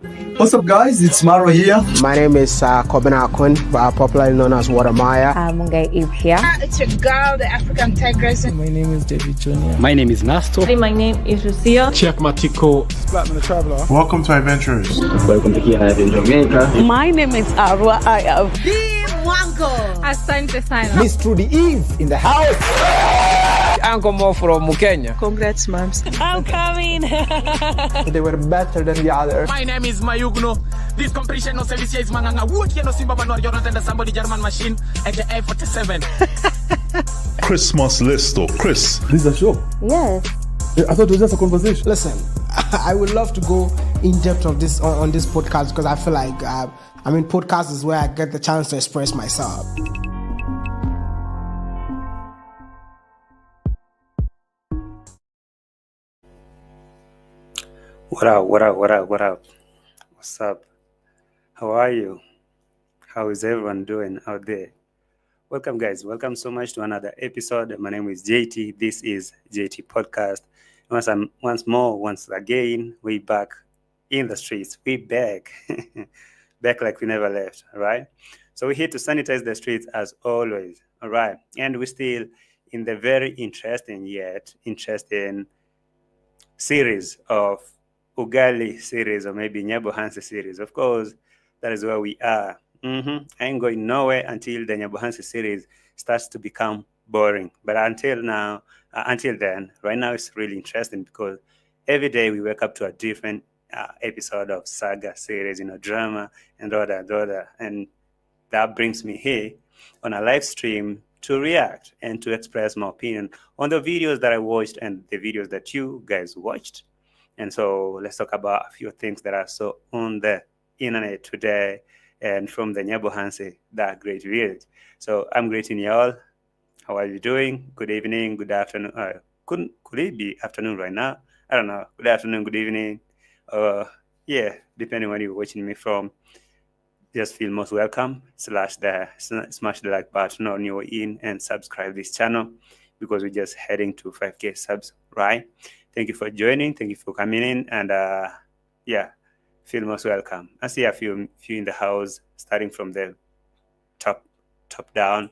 What's up, guys? It's MARWA here. My name is Kobina Akun, popularly known as Watermaya. Mungai Eve here. It's your girl, the African Tigress. My name is David Jr. My name is Nasto. My name is Lucia. Chef Matiko. Blackman the Traveler. Welcome to Adventurers. Welcome to Kia in Jamaica. My name is Arwa. I am Wanko. Asante Sana. Miss Trudy Eve in the house. Uncle Mo from Mukenya. Congrats, moms. I'm coming. They were better than the others. My name is Mayugno. This competition no service is Manganga. Wood no Simba Banor Jonathan somebody German machine at the Ep32. Christmas list or Chris. This is a show. Yes. I thought it was just a conversation. Listen, I would love to go in depth of this on this podcast because I feel like podcast is where I get the chance to express myself. What up? What's up? How are you? How is everyone doing out there? Welcome, guys. Welcome so much to another episode. My name is JT. This is JT Podcast. Once again, we back in the streets. We back. Back like we never left, all right? So we're here to sanitize the streets as always, all right? And we're still in the very interesting series of Ugali series, or maybe Nyabohansi series. Of course, that is where we are. I ain't going nowhere until the Nyabohansi series starts to become boring. But until then, right now it's really interesting because every day we wake up to a different episode of saga series, drama and other. And that brings me here on a live stream to react and to express my opinion on the videos that I watched and the videos that you guys watched. And so let's talk about a few things that are so on the internet today and from the Nyabohansi, that great village. So I'm greeting y'all. How are you doing? Good evening, good afternoon. Could it be afternoon right now? I don't know. Good afternoon, good evening. Depending on where you're watching me from. Just feel most welcome. Smash the like button on your in and subscribe this channel because we're just heading to 5K subs, right? Thank you for joining. Thank you for coming in. And feel most welcome. I see a few in the house, starting from the top down.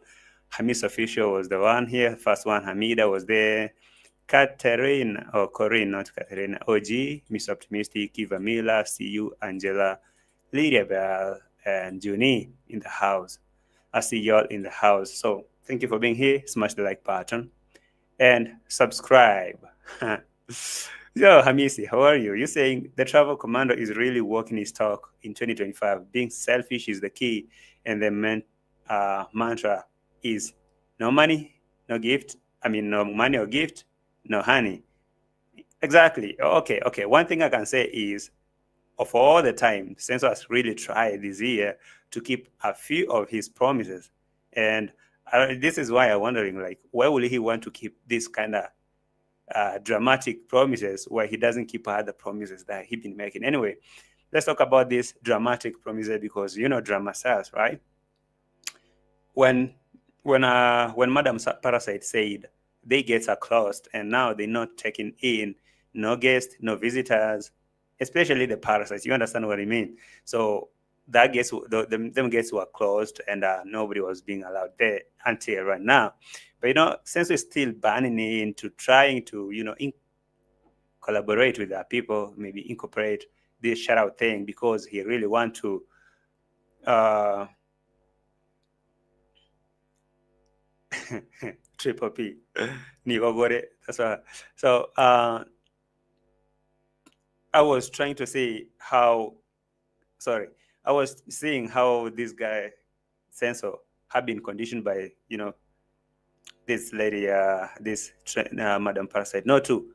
Hamis Official was the one here. First one, Hamida was there. Corinne, not Catherine. OG, Miss Optimistic, Kiva Miller, CU, Angela, Lydia Bell, and Junie in the house. I see y'all in the house. So thank you for being here. Smash the like button and subscribe. Yo, Hamisi, how are you? You're saying the travel commando is really walking his talk in 2025. Being selfish is the key. And the mantra is no money, no gift. No money or gift, no honey. Exactly. Okay. One thing I can say is, of all the time, Sensor has really tried this year to keep a few of his promises. And this is why I'm wondering, why will he want to keep this kind of dramatic promises where he doesn't keep other promises that he's been making? Anyway, let's talk about these dramatic promises because, drama sells, right? When Madam Parasite said they gates are closed and now they're not taking in no guests, no visitors, especially the parasites. You understand what I mean? So that gates, them gates were closed and nobody was being allowed there until right now. But since we're still banning into trying to collaborate with our people, maybe incorporate this shout-out thing because he really want to Triple P. That's why. So I was trying to see I was seeing how this guy Sensor had been conditioned by this lady, Madam Parasite, not to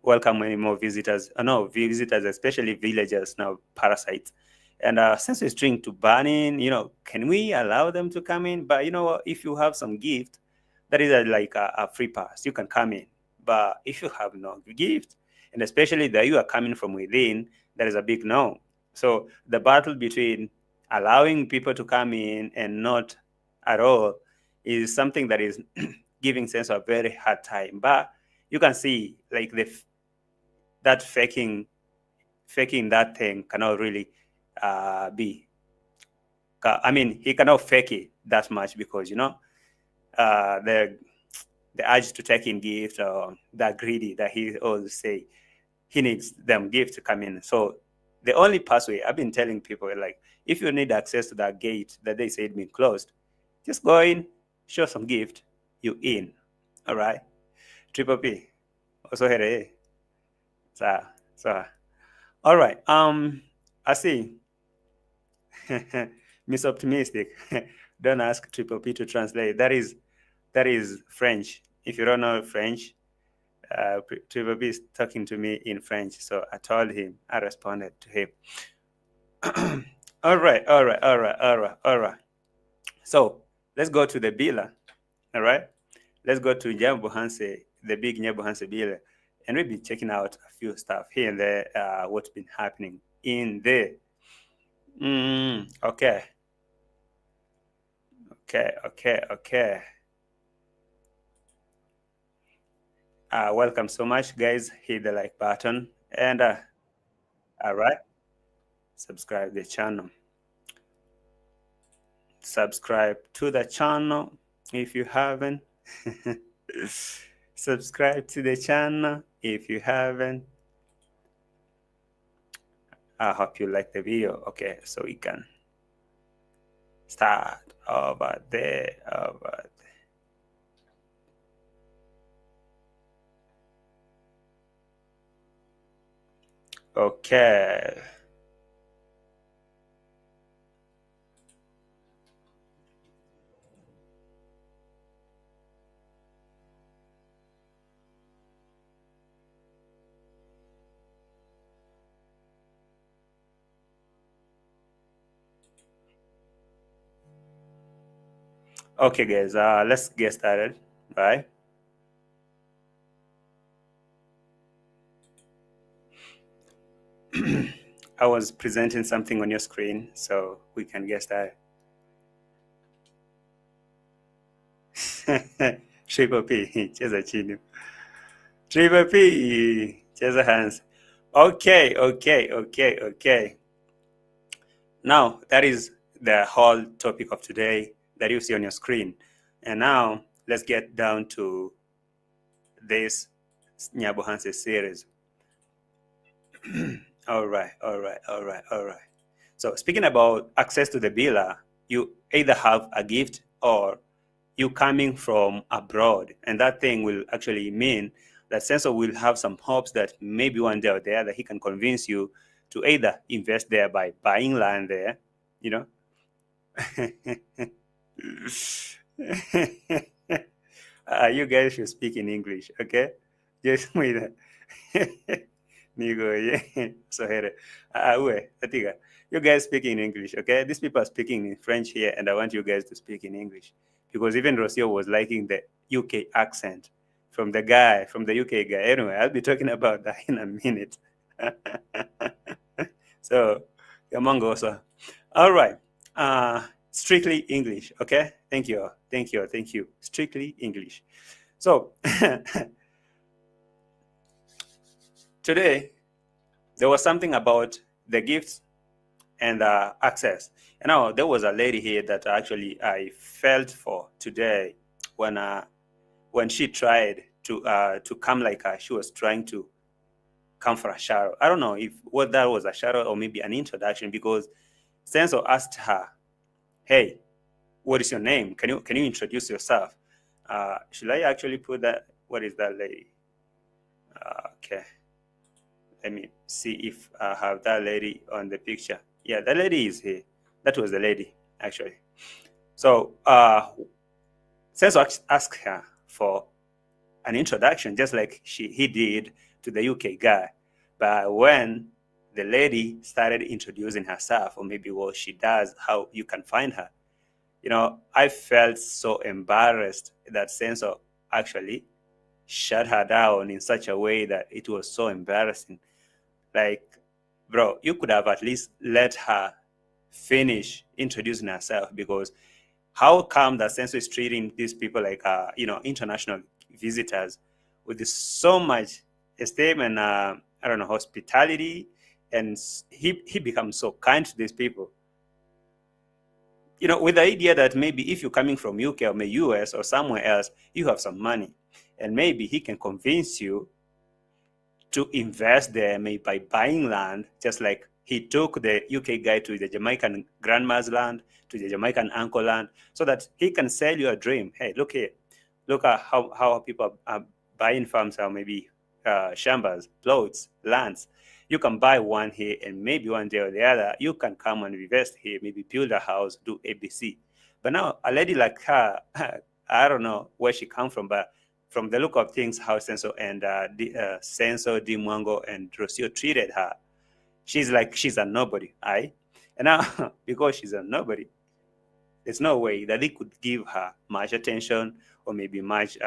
welcome any more visitors. Visitors, especially villagers now, parasites. And since we're trying to ban in, can we allow them to come in? But if you have some gift, that is a free pass. You can come in. But if you have no gift, and especially that you are coming from within, that is a big no. So the battle between allowing people to come in and not at all is something that is giving Sensor a very hard time. But you can see that faking faking that thing cannot really be. I mean, he cannot fake it that much because, the urge to take in gift or that greedy that he always say he needs them gift to come in. So the only pathway I've been telling people, like, if you need access to that gate that they said been closed, just go in, show some gift, you in. All right. Triple P. Also here. So. All right. I see. Miss Optimistic. Don't ask Triple P to translate. That is French. If you don't know French, Triple P is talking to me in French. So I told him, I responded to him. All right. So let's go to the Bila. All right. Let's go to Nyabuhanse, the big Nyabuhanse Bila, and we'll be checking out a few stuff here and there, what's been happening in there. Okay. Welcome so much, guys. Hit the like button and all right, subscribe the channel. Subscribe to the channel if you haven't. Subscribe to the channel if you haven't. I hope you like the video. Okay, so we can start over there. Okay. Okay, guys, let's get started, right? I was presenting something on your screen, so we can get started. Triple P, cheza chini. Triple P, cheza hands. Okay. Now, that is the whole topic of today that you see on your screen. And now, let's get down to this Nyabuhanse series. All right. So speaking about access to the Bila, you either have a gift or you coming from abroad. And that thing will actually mean that Sensor will have some hopes that maybe one day or the other he can convince you to either invest there by buying land there, you guys should speak in English, okay? Just wait. You guys speak in English, okay? These people are speaking in French here, and I want you guys to speak in English because even Rocio was liking the UK accent from the guy, from the UK guy. Anyway, I'll be talking about that in a minute. So, Yamango also. All right. Strictly English, okay? Thank you. Strictly English. So, today, there was something about the gifts and access. And now there was a lady here that actually I felt for today when she tried to come like she was trying to come for a shout. I don't know if what that was, a shout or maybe an introduction, because Sensor asked her, "Hey, what is your name? Can you introduce yourself?" Should I actually put that? What is that lady? Okay. Let me see if I have that lady on the picture. Yeah, the lady is here. That was the lady, actually. So, Sensor asked her for an introduction, just like he did to the UK guy. But when the lady started introducing herself, or maybe what she does, how you can find her, I felt so embarrassed that Sensor actually shut her down in such a way that it was so embarrassing. Like, bro, you could have at least let her finish introducing herself, because how come that Sensor is treating these people like, international visitors with so much esteem and, hospitality and he becomes so kind to these people. With the idea that maybe if you're coming from UK or maybe US or somewhere else, you have some money, and maybe he can convince you to invest there, maybe by buying land, just like he took the UK guy to the Jamaican grandma's land, to the Jamaican uncle land, so that he can sell you a dream. Hey, look here. Look at how people are buying farms, or maybe chambers, plots, lands. You can buy one here, and maybe one day or the other, you can come and invest here, maybe build a house, do ABC. But now, a lady like her, I don't know where she come from, but from the look of things, how Senso and Senso, Dimwango, and Rocio treated her, she's like she's a nobody, aye? And now, because she's a nobody, there's no way that they could give her much attention or maybe much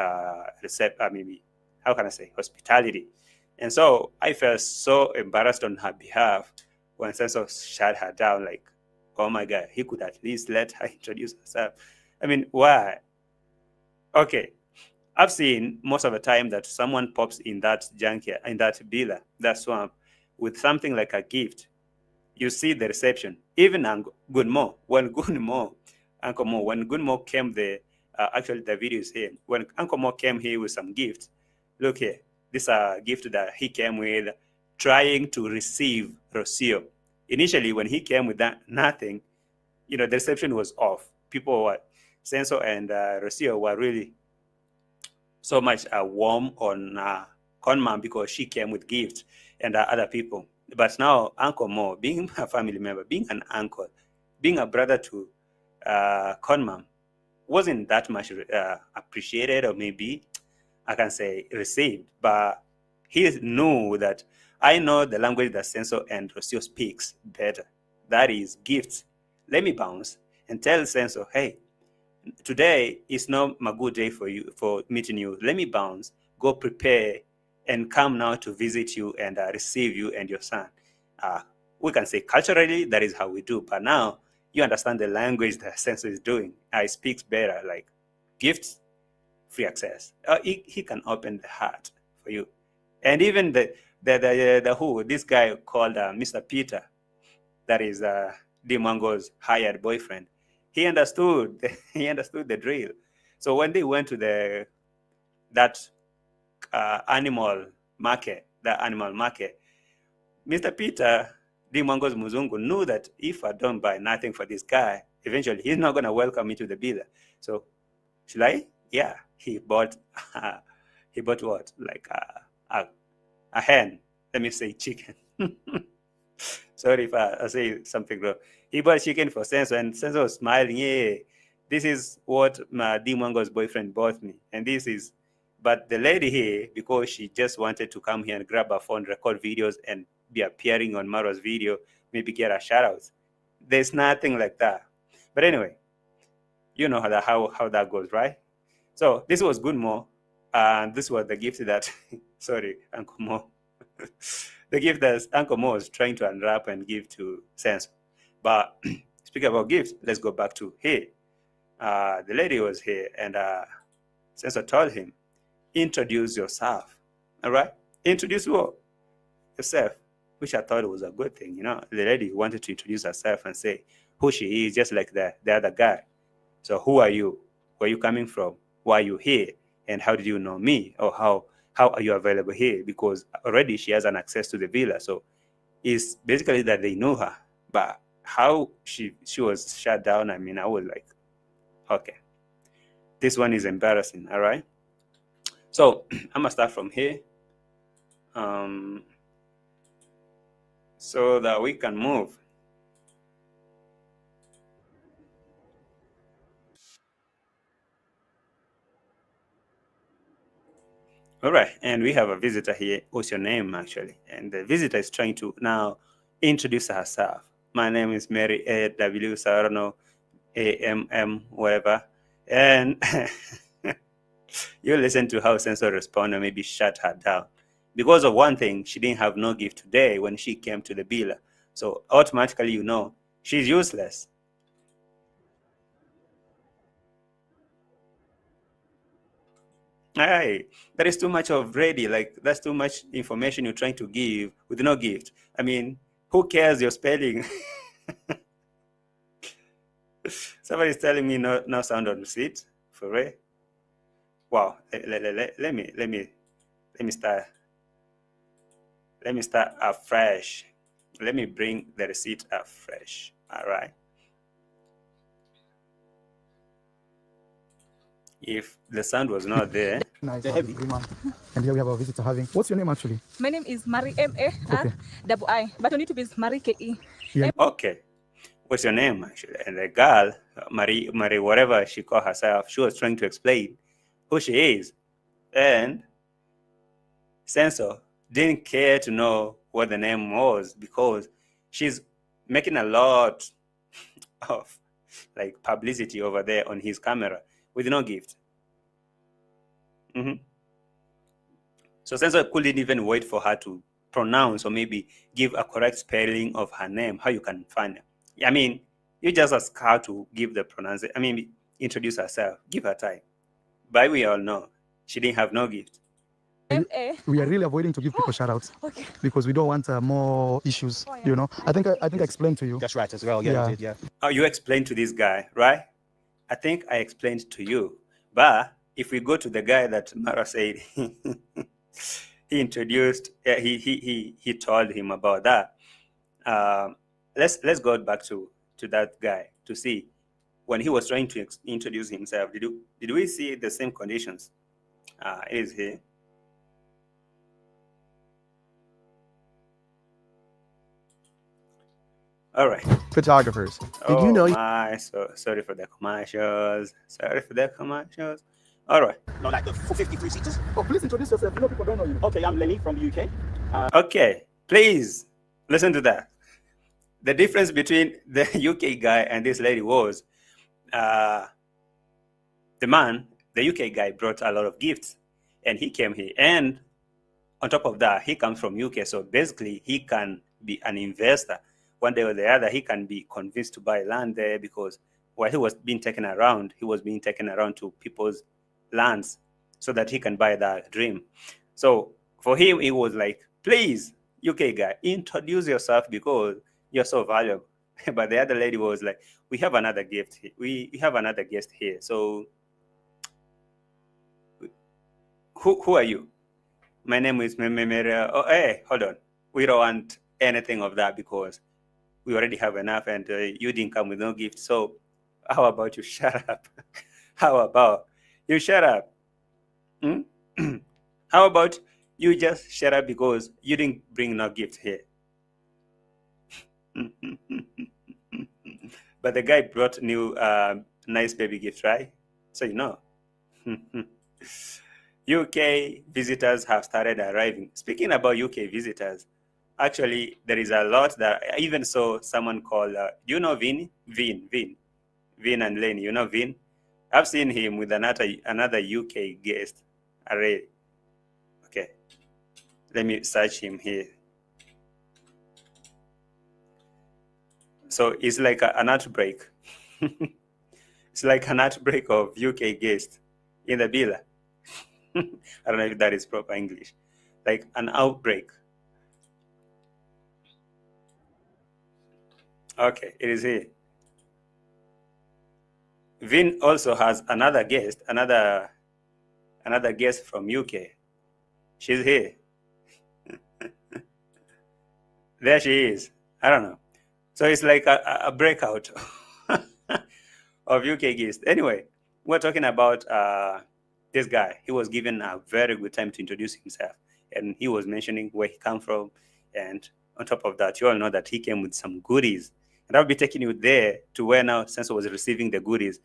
maybe, how can I say, hospitality. And so I felt so embarrassed on her behalf when Senso shut her down, like, oh my God, he could at least let her introduce herself. I mean, why? Okay, I've seen most of the time that someone pops in that junkyard, in that bila, that swamp, with something like a gift. You see the reception. Even Uncle Gunmo, when Gunmo came there, actually the video is here. When Uncle Mo came here with some gifts, look here, this is a gift that he came with, trying to receive Rocio. Initially, when he came with that nothing, the reception was off. People were, Senso and Rocio were really so much warm on Conman because she came with gifts and other people. But now Uncle Mo, being a family member, being an uncle, being a brother to Conman, wasn't that much appreciated, or maybe I can say received. But he knew that I know the language that Senso and Rocio speaks better. That is gifts. Let me bounce and tell Senso, hey, today is not a good day for you, for meeting you. Let me bounce, go prepare, and come now to visit you and receive you and your son. We can say culturally that is how we do, but now you understand the language that Senso is doing. I speaks better, like gifts, free access. He can open the heart for you, and even this guy called Mr. Peter, that is Dimango's hired boyfriend. He understood the drill. So when they went to that animal market, Mr. Peter, Dimango's Muzungu, knew that if I don't buy nothing for this guy, eventually he's not going to welcome me to the bila. So should I? Yeah, he bought what? Like a hen. Let me say chicken. Sorry if I say something wrong. He bought chicken for Senso, and Senso was smiling. Yeah, this is what my Dimango's boyfriend bought me. And this is, but the lady here, because she just wanted to come here and grab her phone, record videos, and be appearing on MARWA's video, maybe get a shout out. There's nothing like that. But anyway, you know how that goes, right? So this was good Mo. And this was the gift that, sorry, Uncle Mo. The gift that Uncle Mo was trying to unwrap and give to Senso. But speaking about gifts, let's go back to here. The lady was here, and Senso told him, introduce yourself. All right? Introduce what? Yourself, which I thought was a good thing. The lady wanted to introduce herself and say who she is, just like the other guy. So who are you? Where are you coming from? Why are you here? And how did you know me? Or how are you available here? Because already she has an access to the villa. So it's basically that they know her. But how she was shut down, I mean, I was like, okay, this one is embarrassing, all right? So I'm gonna start from here, so that we can move. All right, and we have a visitor here. What's your name, actually? And the visitor is trying to now introduce herself. My name is Mary A.W. So I don't know, A.M.M., whatever. And you listen to how Senso responded, and maybe shut her down. Because of one thing, she didn't have no gift today when she came to the bila. So automatically, she's useless. Aye, that is too much of ready. Like, that's too much information you're trying to give with no gift. I mean, Who cares your spelling? Somebody's telling me no sound on receipt. For real? Wow. Let me start. Let me start afresh. Let me bring the receipt afresh. All right. If the sound was not there. Nice. Heavy. And here we have our visitor having. What's your name actually? My name is Marie M-A-R-I-I, but on YouTube is Marie K-E. Okay. What's your name actually? And the girl, Marie, whatever she called herself, she was trying to explain who she is. And Censor didn't care to know what the name was because she's making a lot of like publicity over there on his camera with no gift. So Censor couldn't even wait for her to pronounce or maybe give a correct spelling of her name, how you can find her. I mean, you just ask her to give the pronunciation. I mean, introduce herself, give her time. But we all know she didn't have no gift. We are really avoiding to give people shout outs because we don't want more issues, you know. I think I explained to you. That's right as well. Yeah, I did, yeah. Oh, you explained to this guy, right? I think I explained to you. But if we go to the guy that Mara said he introduced, he told him about that. Let's go back to that guy to see when he was trying to introduce himself. Did we see the same conditions? It is here. All right. Photographers. Did you know? So sorry for the commercials. All right. No, like the 53 seaters. Oh, please introduce yourself. You know people don't know you. Okay, I'm Lenny from the UK. Okay, please listen to that. The difference between the UK guy and this lady was the UK guy brought a lot of gifts and he came here. And on top of that, he comes from UK. So basically, he can be an investor. One day or the other, he can be convinced to buy land there because while he was being taken around, to people's lands so that he can buy that dream. So for him, it was like, please, UK guy, introduce yourself because you're so valuable. But the other lady was like, we have another gift. We have another guest here. So who are you? My name is Memeria. Oh, hey, hold on. We don't want anything of that because we already have enough and you didn't come with no gift. So how about you shut up? How about you shut up? How about you just shut up because you didn't bring no gift here? But the guy brought new nice baby gift, right? So you know. UK visitors have started arriving. Speaking about UK visitors, actually, there is a lot that I even saw someone called, do you know Vin? Vin and Lenny, you know Vin? I've seen him with another UK guest already. Okay, let me search him here. So it's like an outbreak. It's like an outbreak of UK guests in the villa. I don't know if that is proper English. Like an outbreak. Okay, it is here. Vin also has another guest from UK. She's here. There she is. I don't know. So it's like a breakout of UK guests. Anyway, we're talking about this guy. He was given a very good time to introduce himself. And he was mentioning where he come from. And on top of that, you all know that he came with some goodies. And I'll be taking you there to where now Sensor was receiving the goodies,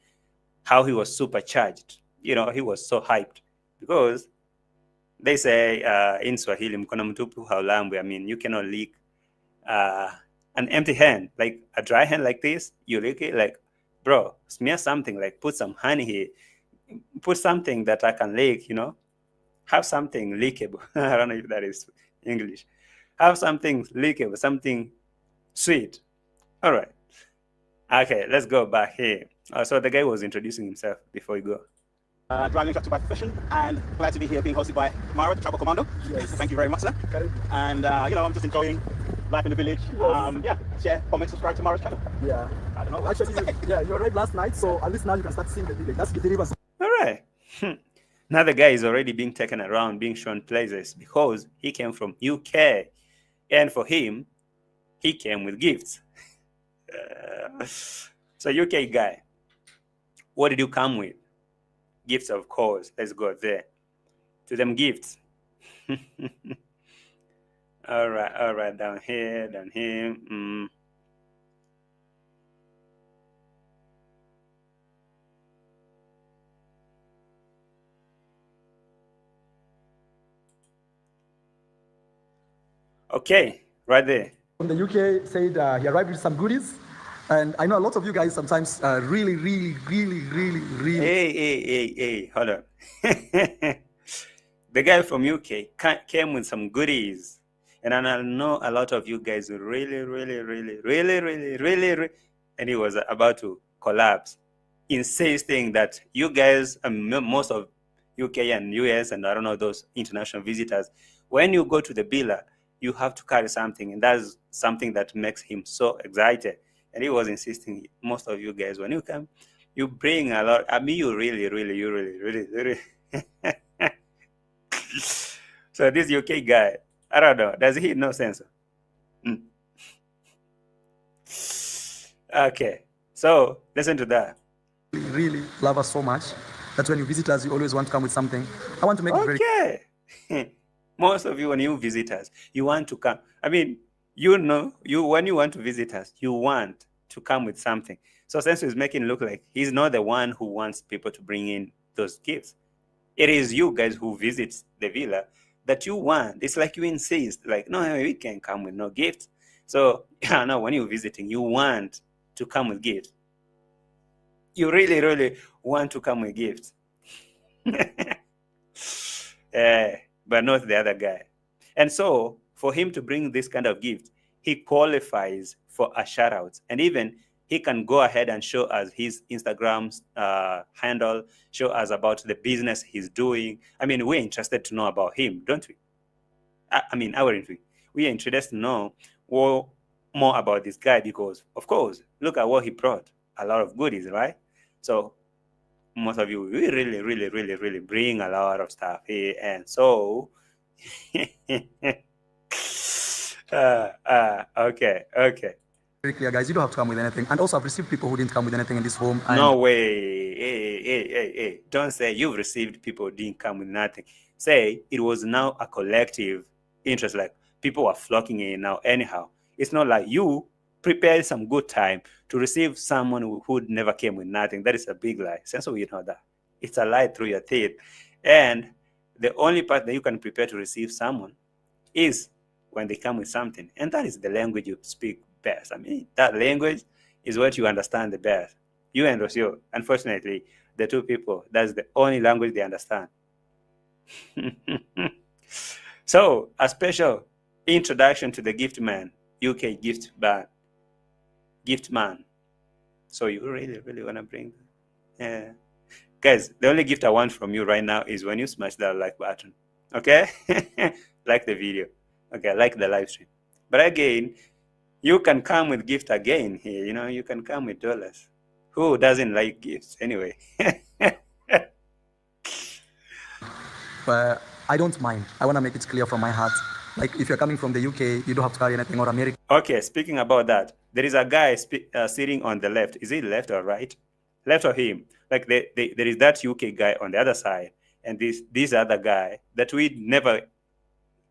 how he was supercharged. You know, he was so hyped. Because they say in Swahili, mkono mtupu haulambwi. I mean, you cannot lick an empty hand, like a dry hand like this. You lick it, like, bro, smear something, like put some honey here. Put something that I can lick, you know. Have something lickable. I don't know if that is English. Have something lickable, something sweet. All right. Okay, let's go back here. So the guy was introducing himself before we go. Driving instructor by profession, and glad to be here being hosted by MARWA, the Travel Commando. Yes. Thank you very much, sir. And, you know, I'm just enjoying life in the village. Yeah, share, comment, subscribe to Mara's channel. Yeah. I don't know. Actually, you arrived last night, so at least now you can start seeing the village. That's the rivers. All right. Now the guy is already being taken around, being shown places because he came from UK. And for him, he came with gifts. So UK guy, what did you come with? Gifts, of course. Let's go there. To them gifts. All right, down here. Okay, right there. From the UK said he arrived with some goodies. And I know a lot of you guys sometimes really. Hey, hold on. The guy from UK came with some goodies. And I know a lot of you guys really, and he was about to collapse, insisting that you guys, most of UK and US and I don't know, those international visitors, when you go to the villa, you have to carry something. And that's something that makes him so excited. And he was insisting, most of you guys, when you come, you bring a lot. I mean, you really. So this UK guy, I don't know, does he know sense? Okay, so listen to that. Really love us so much that when you visit us, you always want to come with something. I want to make it very Okay. Most of you, when you visit us, you want to come. I mean, when you want to visit us, you want to come with something. So Sensu is making it look like he's not the one who wants people to bring in those gifts. It is you guys who visit the villa that you want. It's like you insist, like, no, we can't come with no gifts. So, no, when you're visiting, you want to come with gifts. You really want to come with gifts. But not the other guy. And so, for him to bring this kind of gift, he qualifies for a shout out. And even he can go ahead and show us his Instagram handle, show us about the business he's doing. I mean, we're interested to know about him, don't we? Aren't we? We are interested to know more about this guy because, of course, look at what he brought. A lot of goodies, right? So most of you, we really bring a lot of stuff here. And so, okay. very clear, guys. You don't have to come with anything. And also, I've received people who didn't come with anything in this home. No way. Hey. Don't say you've received people who didn't come with nothing. Say it was now a collective interest. Like people are flocking in now anyhow. It's not like you prepared some good time to receive someone who never came with nothing. That is a big lie. Since you know that. It's a lie through your teeth. And the only part that you can prepare to receive someone is when they come with something. And that is the language you speak best. I mean, that language is what you understand the best. You and Rocio, unfortunately, the two people, that's the only language they understand. So, a special introduction to the gift man, UK gift man. So you really want to bring that? Yeah. Guys, the only gift I want from you right now is when you smash that like button. Okay? Like the video. Okay, like the live stream. But again, you can come with gift again here. You know, you can come with dollars. Who doesn't like gifts anyway? But I don't mind. I want to make it clear from my heart. Like, if you're coming from the UK, you don't have to carry anything, or America. Okay, speaking about that, there is a guy sitting on the left. Is it left or right? Left of him. Like, there is that UK guy on the other side, and this other guy that we never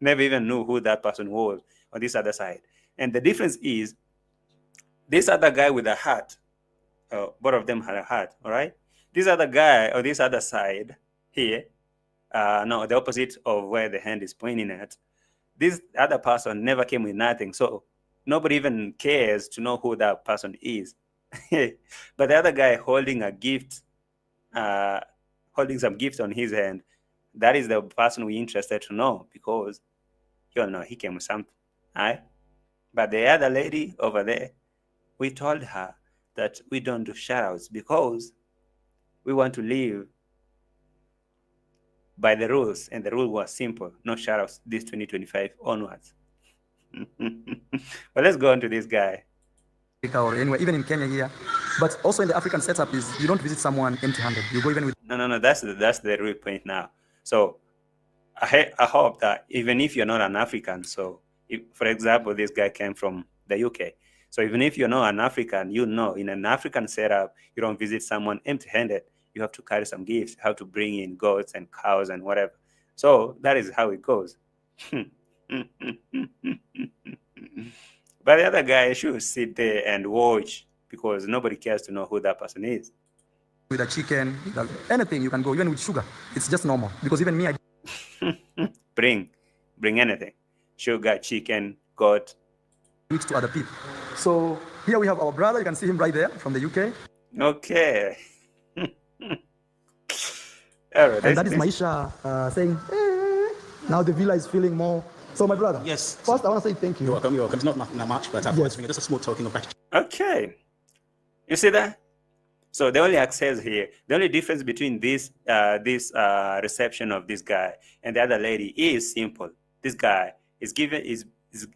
even knew who that person was on this other side. And the difference is, this other guy with a hat, both of them had a hat, all right? This other guy on this other side here, no, the opposite of where the hand is pointing at, this other person never came with nothing. So nobody even cares to know who that person is. But the other guy holding a gift, holding some gifts on his hand, that is the person we're interested to know because you'll know he came with something, all right? But the other lady over there, we told her that we don't do shout-outs because we want to live by the rules, and the rule was simple: no shout-outs this 2025 onwards. But let's go on to this guy. Or anywhere, even in Kenya here. But also in the African setup is you don't visit someone empty-handed. You go even with... No. That's the real point now. So I hope that even if you're not an African, so if, for example, this guy came from the UK. So even if you're not an African, you know, in an African setup, you don't visit someone empty-handed. You have to carry some gifts. You have to bring in goats and cows and whatever. So that is how it goes. But the other guy should sit there and watch because nobody cares to know who that person is. With a chicken, anything you can go, even with sugar. It's just normal. Because even me, I bring anything. Sugar, chicken, goat. Reach to other people. So here we have our brother. You can see him right there from the UK. Okay. All right, and that is Maisha saying, now the villa is feeling more. So my brother, Yes. first I want to say thank you. You're welcome. You're welcome. It's not much, but I've just a small token of gratitude. Okay. You see that? So the only access here, the only difference between this reception of this guy and the other lady is simple. This guy is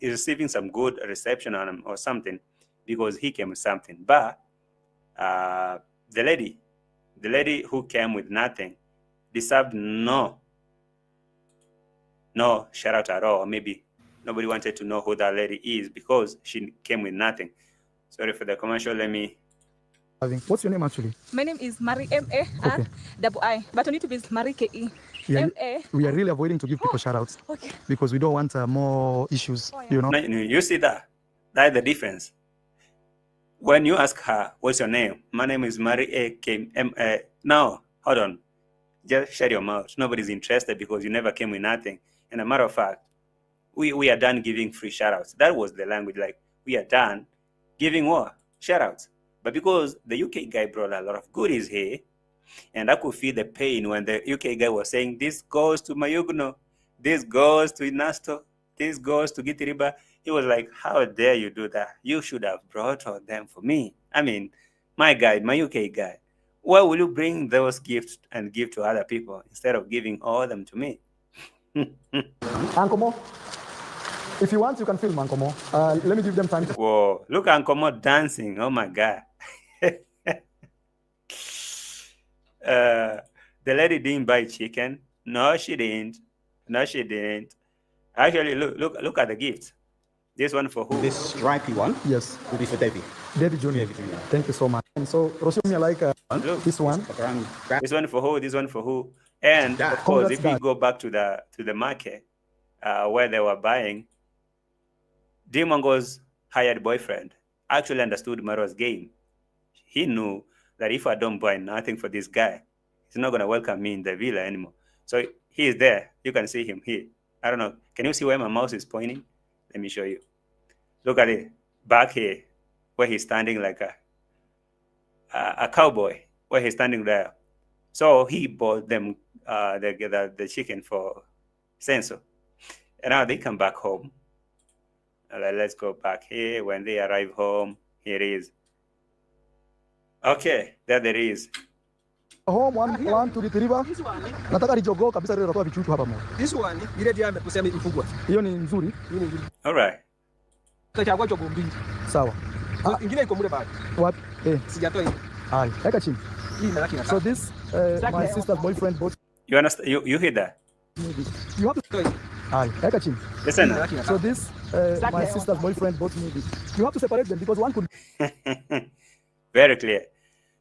receiving some good reception on him or something because he came with something. But the lady who came with nothing deserved no shout out at all. Maybe nobody wanted to know who that lady is because she came with nothing. Sorry for the commercial. Let me. What's your name actually? My name is Marie MARWI, but I need to be Marie KE. Yeah, MA. we are really avoiding to give people shout outs because we don't want more issues, you know. You see that? That's the difference. When you ask her, what's your name? My name is Marie A. No, hold on. Just shut your mouth. Nobody's interested because you never came with nothing. And a matter of fact, we are done giving free shout-outs. That was the language, like, we are done giving what? Shout-outs. But because the UK guy brought a lot of goodies here, and I could feel the pain when the UK guy was saying, this goes to Mayugno, this goes to Inasto, this goes to Gitiriba. He was like, how dare you do that? You should have brought all them for me. I mean, my guy, my UK guy, why will you bring those gifts and give to other people instead of giving all them to me? Uncle Mo, if you want, you can film Uncle Mo. Let me give them time. Whoa, look at Uncle Mo dancing. Oh my God. The lady didn't buy chicken. No, she didn't. Actually, look at the gift. This one for who? This stripy one, yes, will be for Debbie. Debbie Jr. Thank you so much. And so, Roshumi, I like this one. This one for who? This one for who? And of course, if we go back to the market where they were buying, Dimongo's hired boyfriend actually understood Marwa's game. He knew that if I don't buy nothing for this guy, he's not going to welcome me in the villa anymore. So he is there. You can see him here. I don't know. Can you see where my mouse is pointing? Let me show you. Look at it. Back here, where he's standing like a cowboy, where he's standing there. So he bought them the chicken for Senso. And now they come back home. Let's go back here. When they arrive home, here it is. Okay, there it is. Home one to the river. Nataka rijogo kabisa leo natoa vichuchu hapa moja. This one, ile dia kusema ifugwa. Hiyo ni nzuri. All right. Tutachagua chogo mbili. Sawa. Ingine iko mule bado. Wapi? Sijatoa hii. Hai, weka chini. Hii malaki na. So this my sister's boyfriend bought. You understand? You hear that? You have to. Hai, weka chini. Listen. So this my sister's boyfriend bought me this. You have to separate them because one could. Very clear.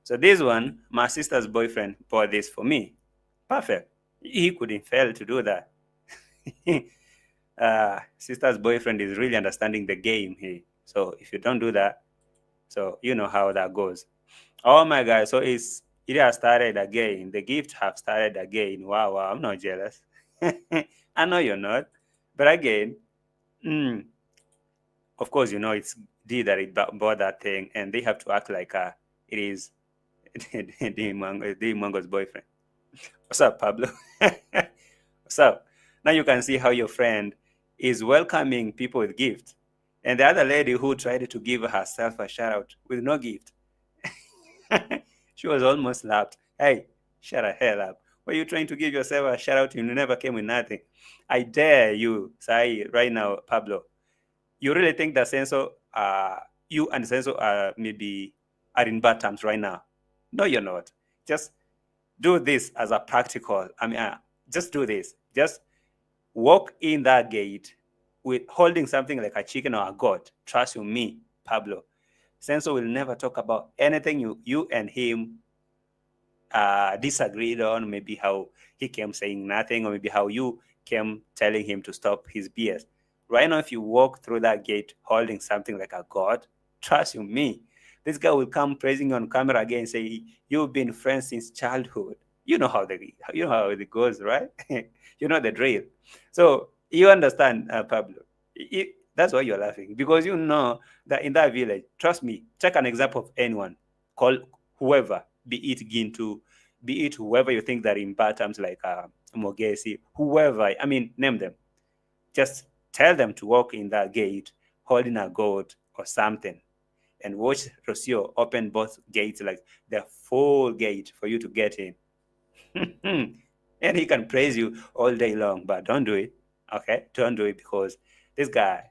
So this one, my sister's boyfriend bought this for me. Perfect. He couldn't fail to do that. Sister's boyfriend is really understanding the game here. So if you don't do that, so you know how that goes. Oh my God. So it has started again. The gift have started again. Wow. I'm not jealous. I know you're not. But again, of course, you know, it's D that it bought that thing, and they have to act like it is D Mango's boyfriend. What's up, Pablo? What's up? Now you can see how your friend is welcoming people with gifts. And the other lady who tried to give herself a shout out with no gift. She was almost laughed. Hey, shut the hell up. Why are you trying to give yourself a shout out and you never came with nothing? I dare you, say right now, Pablo. You really think that Senso, you and Senso maybe are in bad terms right now? No, you're not. Just do this as a practical. Just do this. Just walk in that gate with holding something like a chicken or a goat. Trust you, me, Pablo. Senso will never talk about anything you and him disagreed on. Maybe how he came saying nothing, or maybe how you came telling him to stop his BS. Right now, if you walk through that gate holding something like a god, trust you, me, this guy will come praising you on camera again and say, you've been friends since childhood. You know how it goes, right? You know the drill. So you understand, Pablo. That's why you're laughing, because you know that in that village, trust me, take an example of anyone, call whoever, be it Gintu, be it whoever you think that in bad terms like Mogesi, whoever, name them. Just tell them to walk in that gate holding a goat or something, and watch Rocio open both gates, like the full gate for you to get in. And he can praise you all day long, but don't do it. Okay? Don't do it, because this guy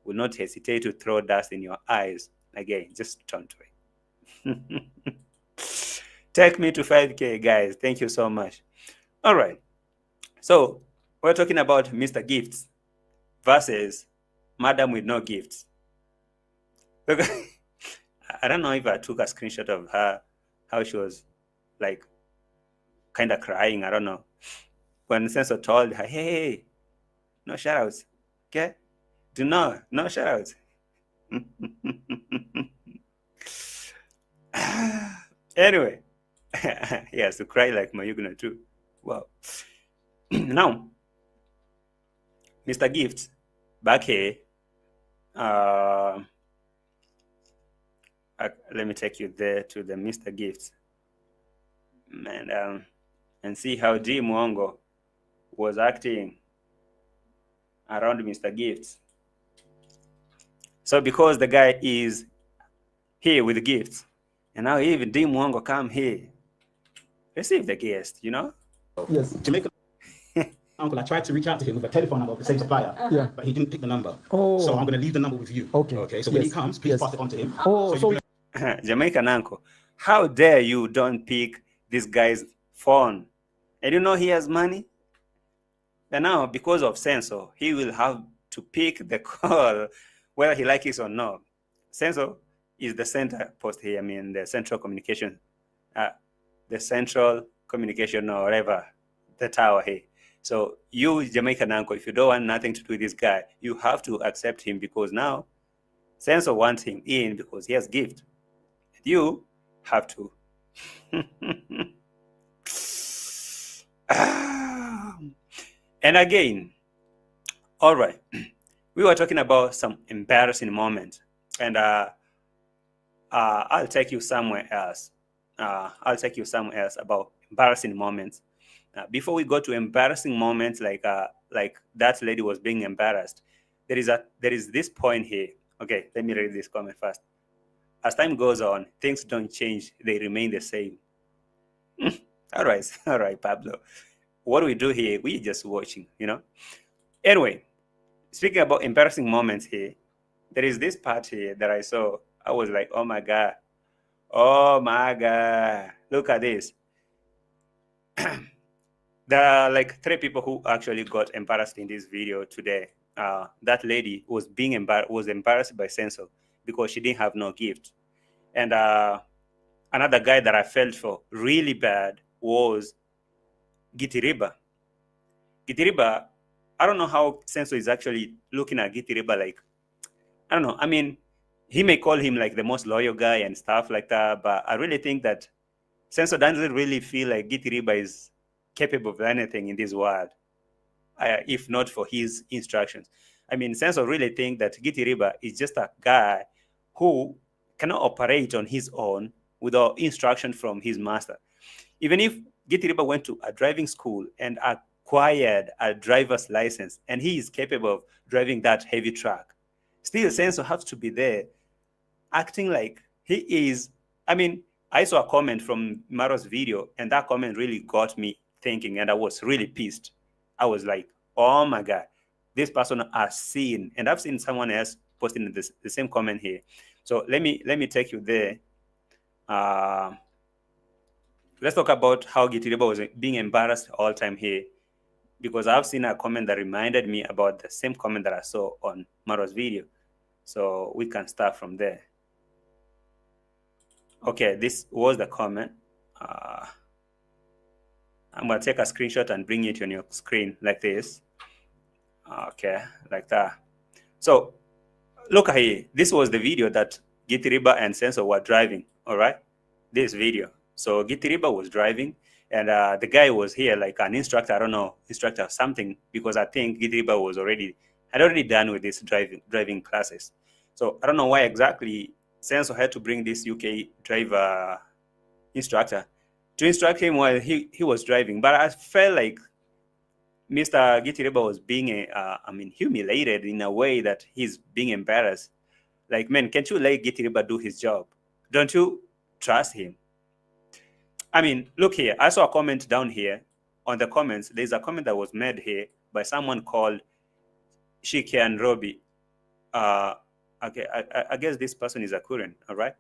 will not hesitate to throw dust in your eyes. Again, just don't do it. Take me to 5K, guys. Thank you so much. All right. So we're talking about Mr. Gifts versus Madam with no gifts. Look, I don't know if I took a screenshot of her, how she was like kind of crying. I don't know. When Senso told her, hey, no shoutouts. Okay? No shoutouts. Anyway, he has to cry like Mayugna too. Wow. Now, Mr. Gift, back here, let me take you there to the Mr. Gifts, and see how D Mwongo was acting around Mr. Gifts. So because the guy is here with the gifts, and now even D Mwongo come here, receive the guest, you know? Yes. To make uncle, I tried to reach out to him with a telephone number of the same supplier, but he didn't pick the number. Oh. So I'm going to leave the number with you. Okay. So when he comes, please pass it on to him. Jamaican uncle, how dare you don't pick this guy's phone? And you know he has money? And now, because of Senso, he will have to pick the call, whether he likes it or not. Senso is the center post here, the central communication, or whatever, the tower here. So you, Jamaican uncle, if you don't want nothing to do with this guy, you have to accept him, because now Senso wants him in because he has gift. And you have to. And again, all right, we were talking about some embarrassing moments, and I'll take you somewhere else. About embarrassing moments. Before we go to embarrassing moments, like that lady was being embarrassed, there is this point here. Okay, let me read this comment first. As time goes on, things don't change; they remain the same. All right, Pablo. What do we do here? We're just watching, you know. Anyway, speaking about embarrassing moments here, there is this part here that I saw. I was like, oh my God, look at this. There are like 3 people who actually got embarrassed in this video today. That lady was embarrassed by Senso because she didn't have no gift. And another guy that I felt for really bad was Gitiriba. Gitiriba, I don't know how Senso is actually looking at Gitiriba like, I don't know. He may call him like the most loyal guy and stuff like that, but I really think that Senso doesn't really feel like Gitiriba is capable of anything in this world, if not for his instructions. Senso really think that Gitiriba is just a guy who cannot operate on his own without instruction from his master. Even if Gitiriba went to a driving school and acquired a driver's license, and he is capable of driving that heavy truck, still Senso has to be there acting like he is. I saw a comment from MARWA's video, and that comment really got me thinking, and I was really pissed. I was like, oh my God, this person has seen, and I've seen someone else posting the same comment here. So let me take you there. Let's talk about how Gitiriba was being embarrassed all time here, because I've seen a comment that reminded me about the same comment that I saw on Marwa's video. So we can start from there. Okay, this was the comment. I'm going to take a screenshot and bring it on your screen like this. Okay, like that. So look here. This was the video that Gitiriba and Sensor were driving, all right? This video. So Gitiriba was driving, and the guy was here like an instructor, I don't know, instructor or something, because I think Gitiriba had already done with this driving classes. So I don't know why exactly Sensor had to bring this UK driver instructor to instruct him while he was driving. But I felt like Mr. Gitiriba was being, humiliated in a way that he's being embarrassed. Like, man, can't you let Gitiriba do his job? Don't you trust him? I mean, look here. I saw a comment down here. On the comments, there's a comment that was made here by someone called Shiki and Robbie. Okay, I guess this person is a Korean, all right?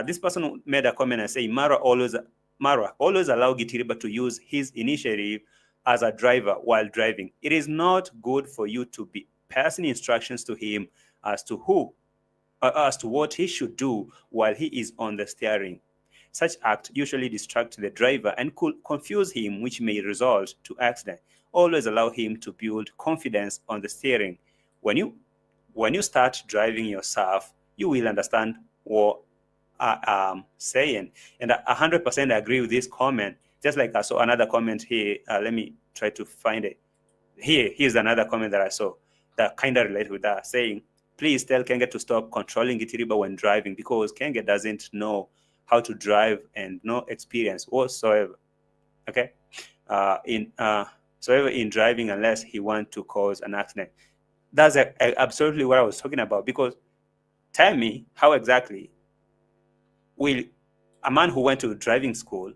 This person made a comment and say, Marwa always allow Gitiriba to use his initiative as a driver while driving. It is not good for you to be passing instructions to him as to what he should do while he is on the steering. Such act usually distracts the driver and could confuse him, which may result to accident. Always allow him to build confidence on the steering. When you start driving yourself, you will understand what I'm saying. And I 100% agree with this comment. Just like I saw another comment here. Let me try to find it. Here's another comment that I saw that kind of relates with that, saying, please tell Kenge to stop controlling Gitiriba when driving, because Kenge doesn't know how to drive and no experience whatsoever. Okay? In driving unless he wants to cause an accident. That's absolutely what I was talking about, because tell me how exactly will a man who went to driving school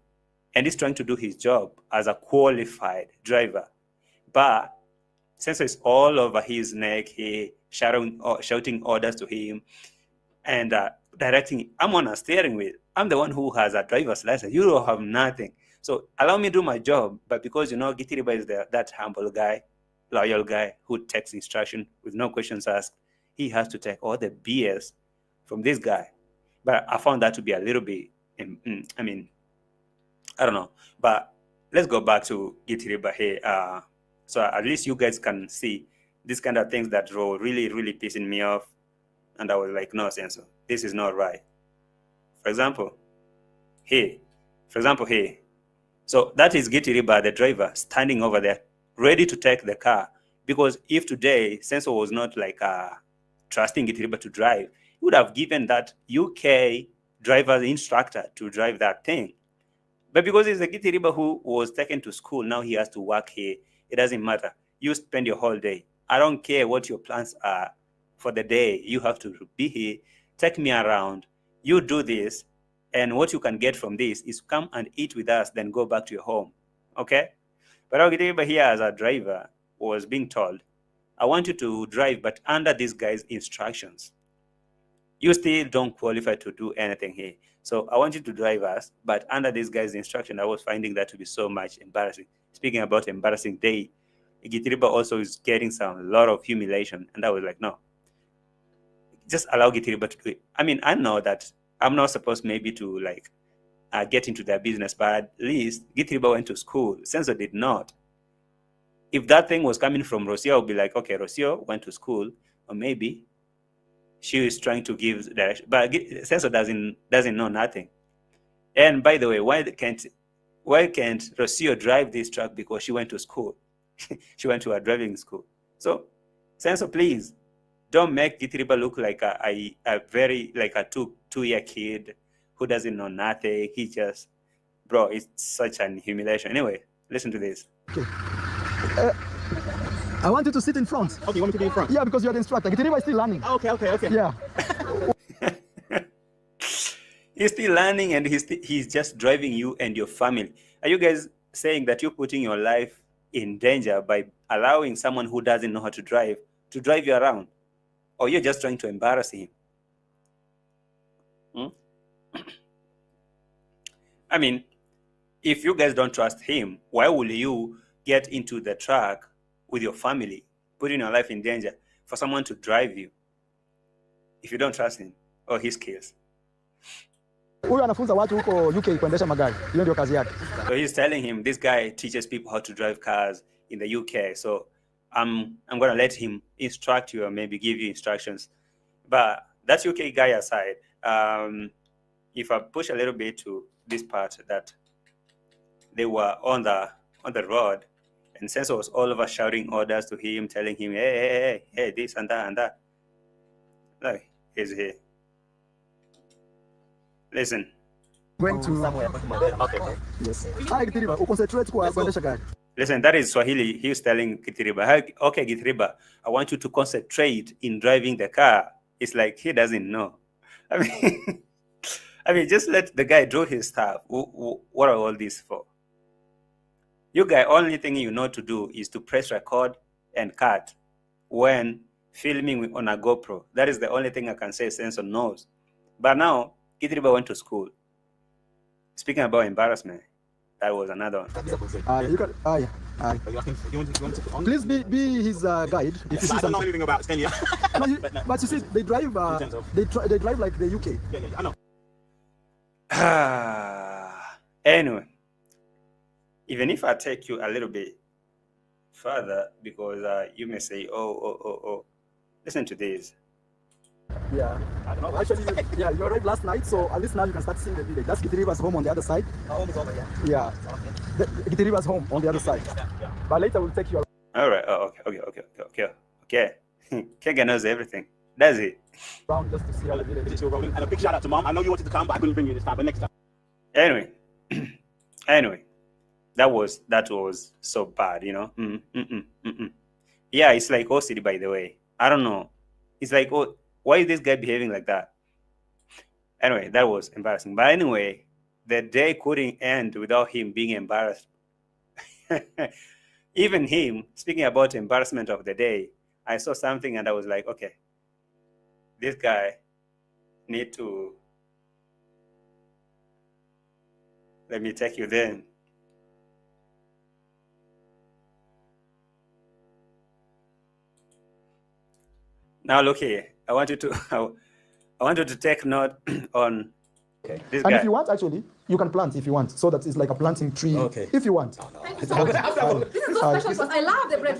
and is trying to do his job as a qualified driver, but Sensor is all over his neck, he shouting orders to him and directing. I'm on a steering wheel. I'm the one who has a driver's license. You don't have nothing. So allow me to do my job. But because, Gitiriba is that humble guy, loyal guy who takes instruction with no questions asked, he has to take all the BS from this guy. But I found that to be a little bit, I don't know. But let's go back to Gitiriba here. So at least you guys can see these kind of things that were really, really pissing me off. And I was like, no, Sensor, this is not right. For example, here. So that is Gitiriba, the driver, standing over there, ready to take the car. Because if today Sensor was not like trusting Gitiriba to drive, he would have given that UK driver instructor to drive that thing. But because it's a Gitiriba who was taken to school, now he has to work here. It doesn't matter. You spend your whole day. I don't care what your plans are for the day. You have to be here, take me around. You do this, and what you can get from this is come and eat with us, then go back to your home. Okay? But our Gitiriba here as a driver was being told, I want you to drive, but under this guy's instructions. You still don't qualify to do anything here. So I want you to drive us, but under this guy's instruction. I was finding that to be so much embarrassing. Speaking about embarrassing day, Gitiriba also is getting a lot of humiliation. And I was like, no, just allow Gitiriba to do it. I mean, I know that I'm not supposed maybe to get into their business, but at least Gitiriba went to school. Sensor did not. If that thing was coming from Rocio, I would be like, okay, Rocio went to school, or maybe she is trying to give direction. But Sensor doesn't know nothing. And by the way, why can't Rocio drive this truck? Because she went to school. She went to a driving school. So, Sensor, please don't make Gitiriba look like a very like a two-year kid who doesn't know nothing. He just, bro, it's such an humiliation. Anyway, listen to this. Okay. I want you to sit in front. Okay, you want me to be in front? Yeah, because you're the instructor. Gitiriba is still learning. Okay. Yeah. He's still learning, and he's just driving you and your family. Are you guys saying that you're putting your life in danger by allowing someone who doesn't know how to drive you around? or you're just trying to embarrass him? I mean, if you guys don't trust him, why will you get into the truck with your family, putting your life in danger for someone to drive you if you don't trust him or his skills? Huyu anafunza watu huko UK kuendesha magari. Hiyo ndio kazi yake. So he's telling him this guy teaches people how to drive cars in the UK. So I'm going to let him instruct you or maybe give you instructions. But that UK guy aside, if I push a little bit to this part that they were on the road, and Sensor was all over shouting orders to him, telling him, hey, this and that and that. Like, he's here. Listen. Going to somewhere. Okay. Yes. Hi, Githiriba. Concentrate kwa kuendesha gari. Listen, that is Swahili. He was telling Githiriba, okay, Githiriba, I want you to concentrate in driving the car. It's like he doesn't know. I mean, just let the guy do his stuff. What are all this for? You guy, only thing you know to do is to press record and cut when filming on a GoPro. That is the only thing I can say Sensor knows. But now, Githiriba went to school. Speaking about embarrassment, that was another one. You can, yeah. Please be his guide. If you see I don't know anything about Kenya. But you see, they drive. They drive like the UK. Yeah, I know. Anyway, even if I take you a little bit further, because you may say, oh, listen to this. Yeah, I don't know. Actually, yeah, you arrived last night, so at least now you can start seeing the village. That's Githiriba's home on the other side. Home is over, yeah. Githiriba's home on the other side. But later we'll take you. All right. Oh, okay. Kega knows everything. Does he? Around just to see how the village is. And a big shout out to Mom. I know you wanted to come, but I couldn't bring you this time. But next time. Anyway, that was so bad, you know. Yeah, it's like OCD, by the way. I don't know. It's like, oh, why is this guy behaving like that? Anyway, that was embarrassing. But anyway, the day couldn't end without him being embarrassed. Even him, speaking about embarrassment of the day, I saw something and I was like, okay, this guy need to, let me take you then. Now look here. I want you to take note on this guy. And if you want, actually, you can plant if you want, so that it's like a planting tree. Okay. If you want. This is so special. I love the bread.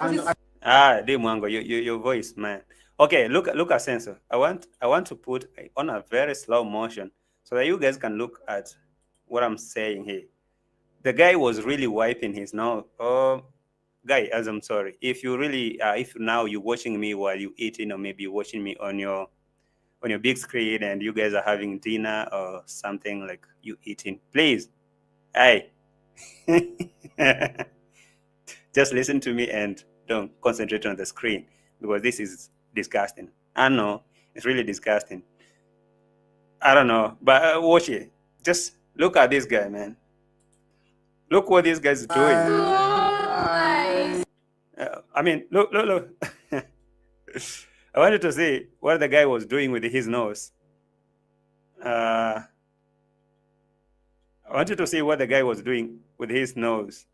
Mwango, your voice, man. Okay, look at Sensor. I want to put on a very slow motion so that you guys can look at what I'm saying here. The guy was really wiping his nose. Guy, as I'm sorry, if you really, if now you're watching me while you eating, or maybe you're watching me on your big screen, and you guys are having dinner or something like you eating, please, hey, just listen to me and don't concentrate on the screen, because this is disgusting. I know it's really disgusting. I don't know, but watch it. Just look at this guy, man. Look what this guy's doing. I mean, look. I wanted to see what the guy was doing with his nose. I wanted to see what the guy was doing with his nose.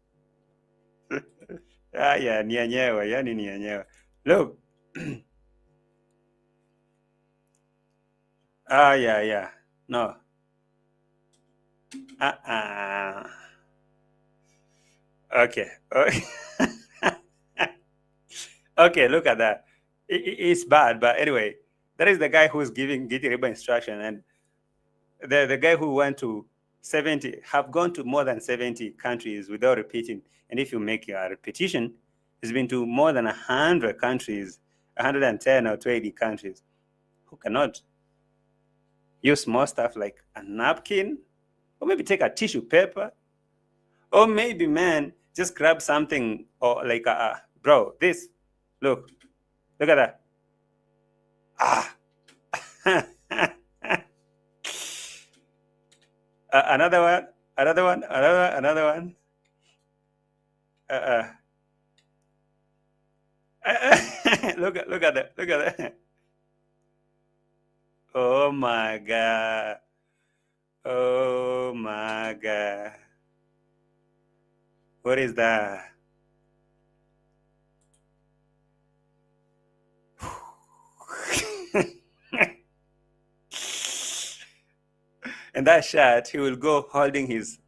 Yeah, nianyewa. Look. Yeah. No. Okay. Okay, look at that. It's bad, but anyway, that is the guy who's giving Githiriba instruction, and the guy who went to 70, have gone to more than 70 countries without repeating. And if you make a repetition, he's been to more than 100 countries, 110 or 20 countries. Who cannot use small stuff like a napkin, or maybe take a tissue paper, or maybe, man, just grab something, or like bro, this. Look at that. Another one. Look at that. Oh my God. Oh my God. What is that? And that shirt, he will go holding his,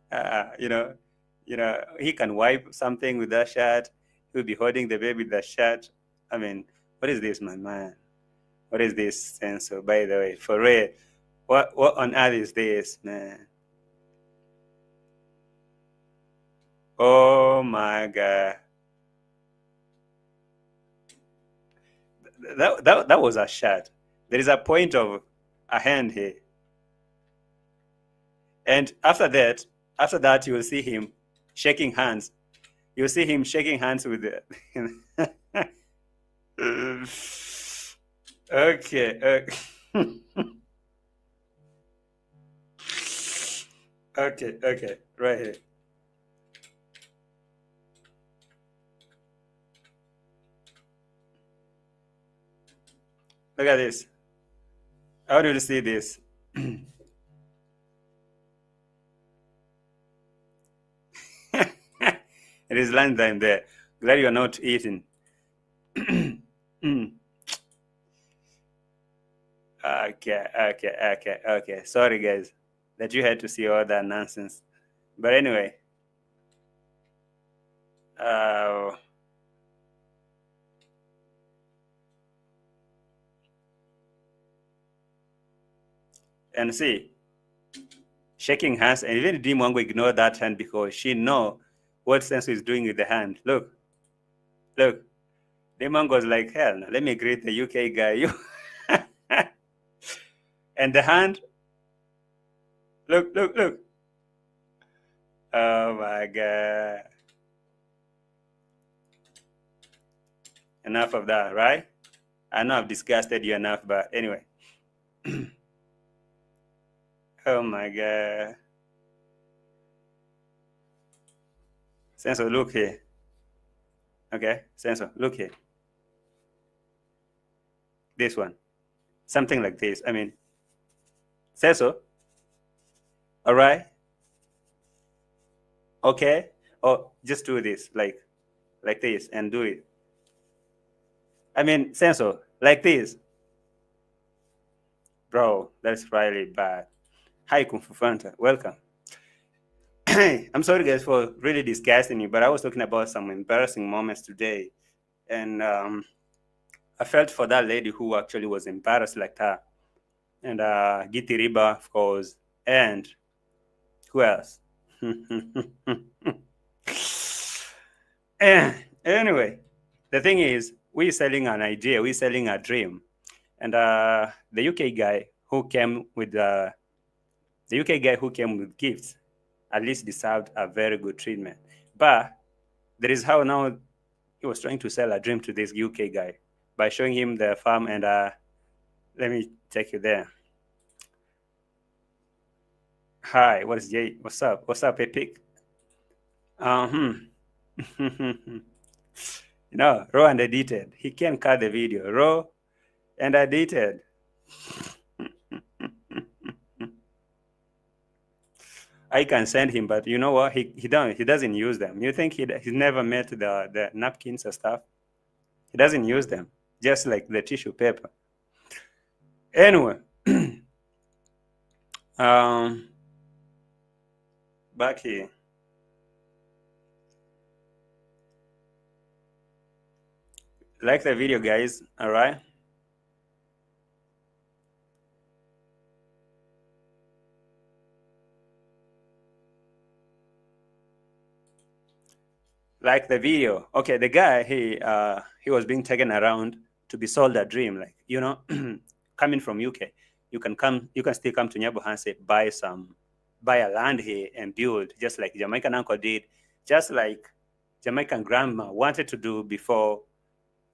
he can wipe something with that shirt. He'll be holding the baby with that shirt. I mean, what is this, my man? What is this sensor, by the way? For real, what on earth is this, man? Oh my God. That was a shot. There is a point of a hand here. And after that, you will see him shaking hands. You'll see him shaking hands with the okay. Okay, right here. Look at this. How do you see this? It is lunchtime there. Glad you're not eating. Okay. Sorry, guys, that you had to see all that nonsense. But anyway, and see, shaking hands, and even Dimwango ignore that hand because she know what Senso is doing with the hand. Look. Dimwango's like, hell no, let me greet the UK guy. You and the hand, look. Oh my God. Enough of that, right? I know I've disgusted you enough, but anyway. Oh my God. Senso, look here. Okay, Senso, look here. This one. Something like this. I mean, Senso. All right. Okay. Oh, just do this, like this, and do it. I mean, Senso, like this. Bro, that's really bad. Hi, Kung Fu Fanta. Welcome. I'm sorry, guys, for really disgusting you, but I was talking about some embarrassing moments today. And I felt for that lady who actually was embarrassed like that. And Giti Riba, of course. And who else? Anyway, the thing is, we're selling an idea, we're selling a dream. And the UK guy who came with gifts at least deserved a very good treatment. But there is how now he was trying to sell a dream to this UK guy by showing him the farm. And let me take you there. Hi, what is Jay? What's up? What's up, Epic? Raw and edited. He can cut the video. Raw and edited. I can send him, but you know what? He doesn't use them. You think he's never met the napkins or stuff? He doesn't use them, just like the tissue paper. Anyway, back here. Like the video, guys. All right. Like the video. Okay, the guy, he was being taken around to be sold a dream. Like, coming from UK, you can still come to Nyabohanse, buy a land here and build, just like Jamaican uncle did, just like Jamaican grandma wanted to do before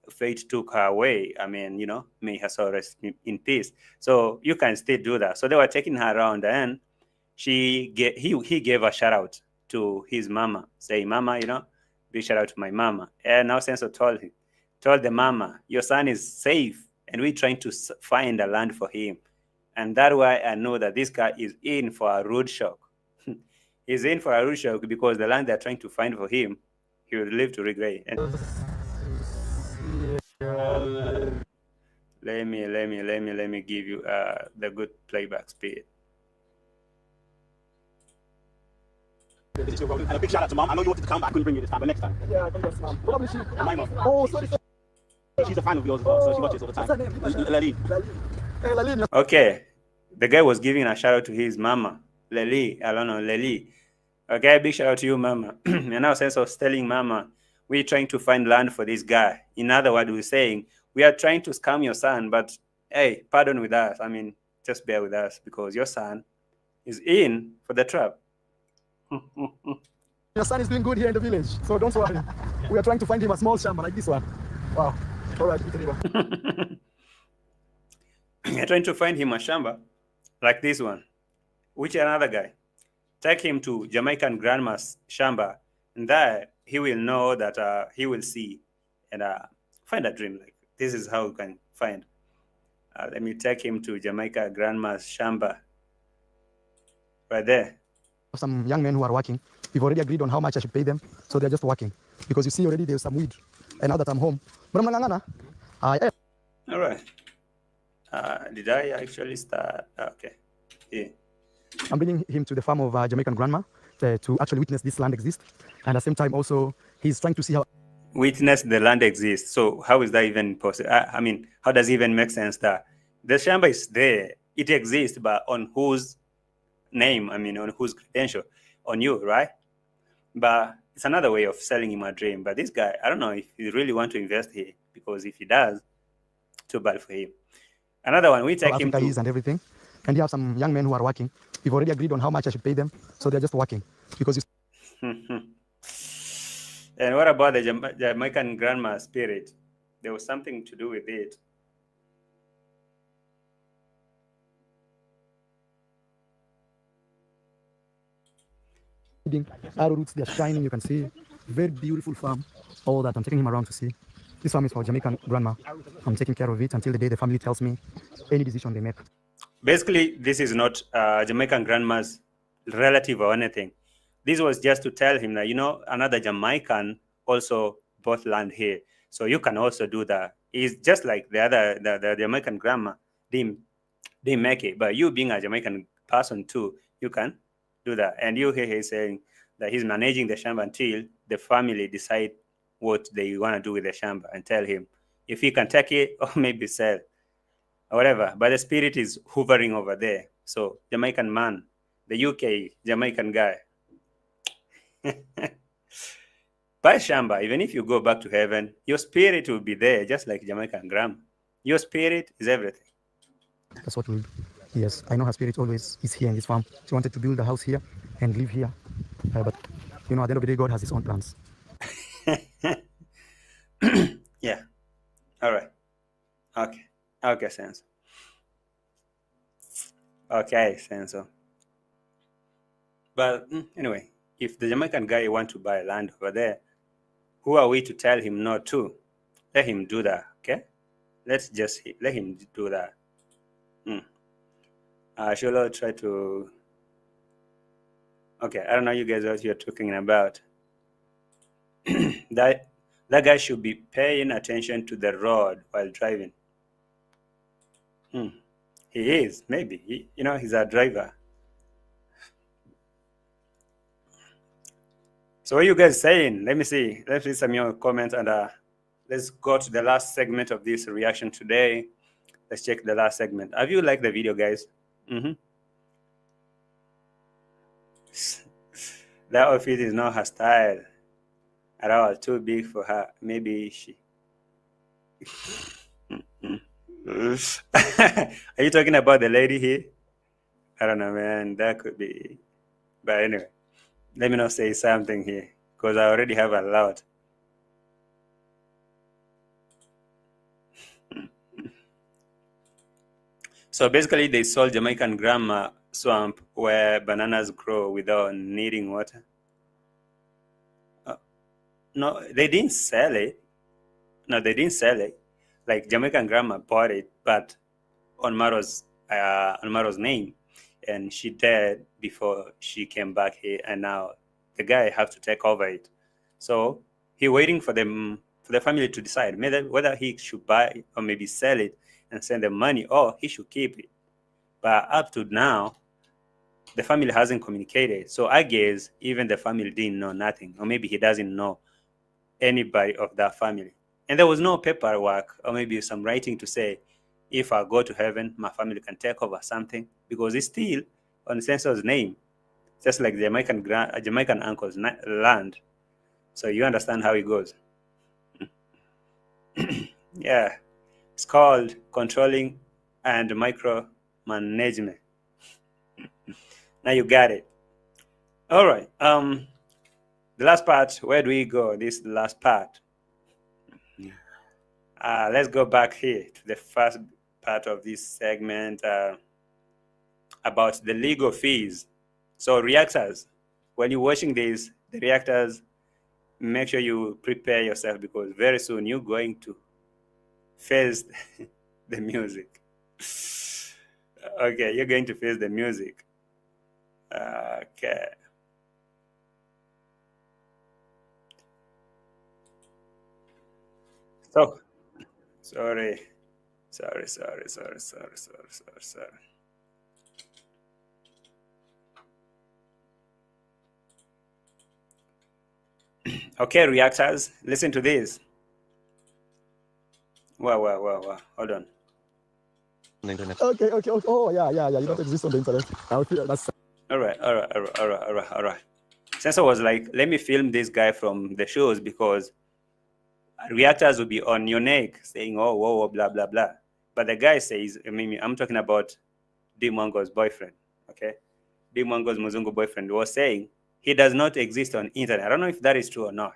fate took her away. I mean, may her soul rest in peace. So you can still do that. So they were taking her around, and he gave a shout out to his mama, say, Mama, big shout out to my mama. And now Senso told the mama, your son is safe, and we're trying to find a land for him. And that's why I know that this guy is in for a rude shock. He's in for a rude shock because the land they're trying to find for him, he will live to regret. And let me give you the good playback speed. And a big shout out to Mom. I know you wanted to come, but I couldn't bring you this time, but next time. Yeah, congrats, mom. Probably she. My mom. Oh, sorry. She's a fan of yours as well, so she watches all the time. What's her name? Lali. Hey, Laline. Okay, the guy was giving a shout out to his mama, Leli. I don't know, Leli. Okay, big shout out to you, mama. And now, sense of telling mama, we're trying to find land for this guy. In other words, we're saying we are trying to scam your son, but hey, pardon with us. I mean, just bear with us because your son is in for the trap. Your son is doing good here in the village, so don't worry. We are trying to find him a small shamba like this one. Wow. All right, You're trying to find him a shamba like this one. Which another guy? Take him to Jamaican grandma's shamba, and there he will know that he will see and find a dream. Like this is how you can find. Let me take him to Jamaica grandma's shamba. Right there. Some young men who are working, we've already agreed on how much I should pay them, so they're just working. Because you see already there's some weed, and now that I'm home. All right. Did I actually start? Okay. Yeah. I'm bringing him to the farm of Jamaican grandma to actually witness this land exist. And at the same time also, he's trying to see how... Witness the land exists. So how is that even possible? I mean, how does it even make sense that the shamba is there? It exists, but on whose name? I mean, on whose credential? On you, right? But it's another way of selling him a dream. But this guy, I don't know if he really want to invest here, because if he does, too bad for him. Another one, we take him to... and everything. And you have some young men who are working. We've already agreed on how much I should pay them, so they're just working. Because And what about the Jamaican grandma spirit? There was something to do with it. Arrowroots, they're shining, you can see. Very beautiful farm. All that, I'm taking him around to see. This farm is for Jamaican grandma. I'm taking care of it until the day the family tells me any decision they make. Basically, this is not Jamaican grandma's relative or anything. This was just to tell him that, you know, another Jamaican also bought land here. So you can also do that. It's just like the Jamaican grandma didn't make it. But you being a Jamaican person too, you can do that. And you hear him saying that he's managing the shamba until the family decide what they want to do with the shamba, and tell him if he can take it or maybe sell or whatever. But the spirit is hovering over there. So Jamaican man, the UK Jamaican guy, buy shamba. Even if you go back to heaven, your spirit will be there, just like Jamaican grandma. Your spirit is everything. That's what we... Yes, I know her spirit always is here in this farm. She wanted to build a house here and live here. But, you know, at the end of the day, God has his own plans. Yeah. All right. Okay. Okay, Senso. Okay, Senso. But anyway, if the Jamaican guy wants to buy land over there, who are we to tell him not to? Let him do that, okay? Let's just let him do that. Should I try to... Okay, I don't know you guys what you're talking about. That guy should be paying attention to the road while driving. He is, maybe. You know, he's a driver. So what are you guys saying? Let me see. Let's read some of your comments, and let's go to the last segment of this reaction today. Let's check the last segment. Have you liked the video, guys? That outfit is not her style at all. Too big for her. Maybe she... Are you talking about the lady here? I don't know, man. That could be... But anyway, let me not say something here, because I already have a lot. So basically, they sold Jamaican grandma swamp where bananas grow without needing water. No, they didn't sell it. No, they didn't sell it. Like Jamaican grandma bought it, but on MARWA's on MARWA's name, and she died before she came back here, and now the guy have to take over it. So he waiting for the family to decide whether he should buy or maybe sell it and send them money, or he should keep it. But up to now, the family hasn't communicated. So I guess even the family didn't know nothing, or maybe he doesn't know anybody of that family. And there was no paperwork or maybe some writing to say, if I go to heaven, my family can take over something, because it's still on censor's name, just like Jamaican uncle's land. So you understand how it goes. Yeah, it's called controlling and micromanagement. Now you got it. All right. The last part, where do we go? This is the last part. Let's go back here to the first part of this segment about the legal fees. So reactors, when you're watching this, the reactors, make sure you prepare yourself, because very soon you're going to face the music. Okay, you're going to face the music. Okay. So, sorry. Okay, reactors, listen to this. Wow. Hold on. Okay. Oh, yeah. You don't exist on the internet. I feel that's. All right. Sensor was like, let me film this guy from the shows, because reactors will be on your neck saying, oh, whoa, blah, blah, blah. But the guy says, I'm talking about D. Mwango's boyfriend, okay? D. Mwango's Muzungu boyfriend was saying he does not exist on internet. I don't know if that is true or not.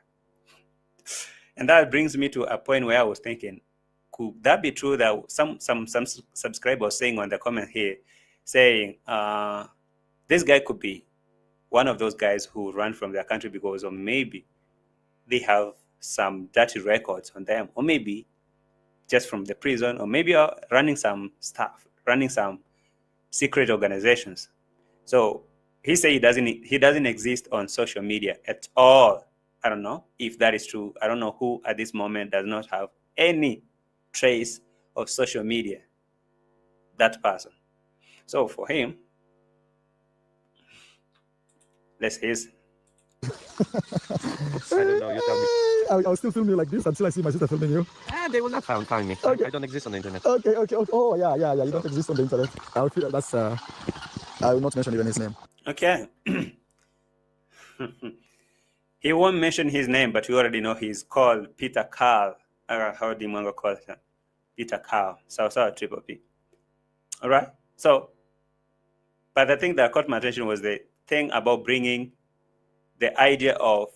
And that brings me to a point where I was thinking, could that be true that some subscriber was saying on the comment here, saying this guy could be one of those guys who run from their country because of maybe they have some dirty records on them, or maybe just from the prison, or maybe running some stuff, running some secret organizations. So he said he doesn't exist on social media at all. I don't know if that is true. I don't know who at this moment does not have any trace of social media, that person. So for him, let's hear. I don't know, you tell me. I'll still film you like this until I see my sister filming you. They will not find me. Okay. I don't exist on the internet. Okay. Oh, yeah. You don't exist on the internet. I feel that's. I will not mention even his name. Okay. He won't mention his name, but you already know he's called Peter Carl. How do Mwango call him? Peter Carl. So triple P. All right. So, but the thing that caught my attention was the thing about bringing the idea of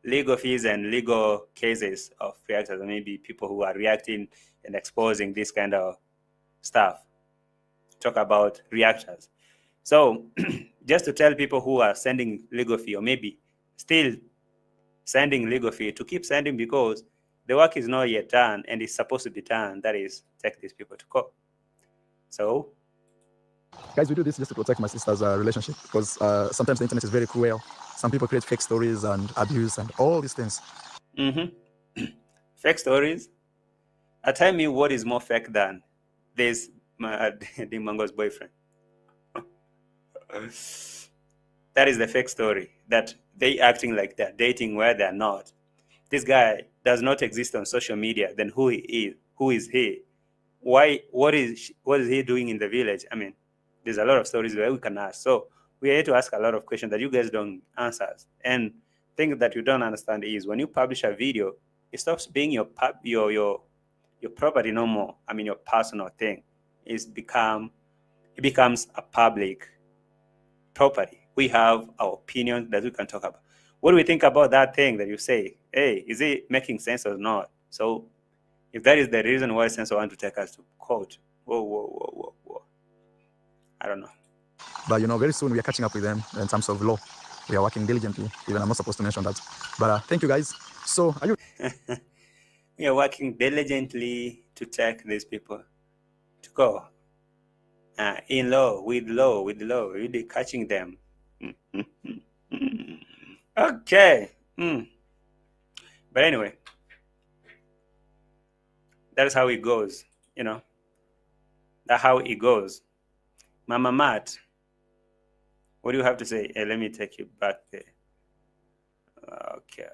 legal fees and legal cases of reactors, or maybe people who are reacting and exposing this kind of stuff. Talk about reactors. So just to tell people who are sending legal fee, or maybe still sending legal fee, to keep sending, because the work is not yet done and it's supposed to be done. That is, take these people to court. So, guys, we do this just to protect my sister's relationship, because sometimes the internet is very cruel. Some people create fake stories and abuse and all these things. Fake stories? Tell me what is more fake than this Dimango's boyfriend. That is the fake story, that they acting like they're dating where they're not. This guy does not exist on social media. Then who is he? Why? What is he doing in the village? I mean, there's a lot of stories where we can ask. So we are here to ask a lot of questions that you guys don't answer. And thing that you don't understand is, when you publish a video, it stops being your property no more. I mean, your personal thing. It becomes a public property. We have our opinion that we can talk about. What do we think about that thing that you say? Hey, is it making sense or not? So if that is the reason why Censor want to take us to court, whoa. I don't know. But very soon we are catching up with them in terms of law. We are working diligently. Even I'm not supposed to mention that. But thank you, guys. So are you? We are working diligently to take these people to go. In law, with law, really catching them. Okay. But anyway, that's how it goes, you know. That's how it goes. Mama Matt, what do you have to say? Let me take you back there. Okay.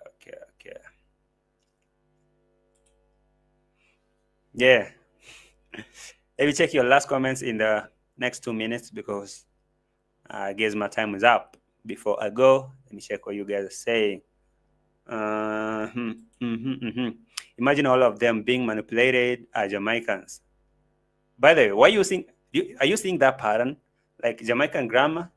Yeah. Let me check your last comments in the next 2 minutes because I guess my time is up. Before I go, let me check what you guys are saying. Imagine all of them being manipulated as Jamaicans. By the way, why are you seeing that pattern? Like Jamaican grandma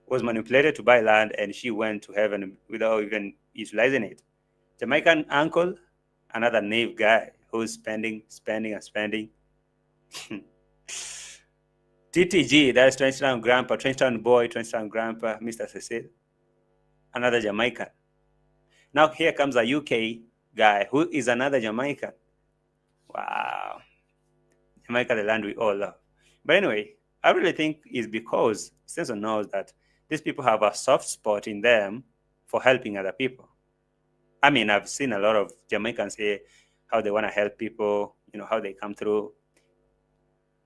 was manipulated to buy land and she went to heaven without even utilizing it. Jamaican uncle, another naive guy who's spending. TTG, that's Trenchtown Grandpa, Trenchtown Boy, Trenchtown Grandpa, Mr. Cecil, another Jamaican. Now here comes a UK guy who is another Jamaican. Wow. Jamaica, the land we all love. But anyway, I really think it's because Stinson knows that these people have a soft spot in them for helping other people. I mean, I've seen a lot of Jamaicans say how they want to help people, how they come through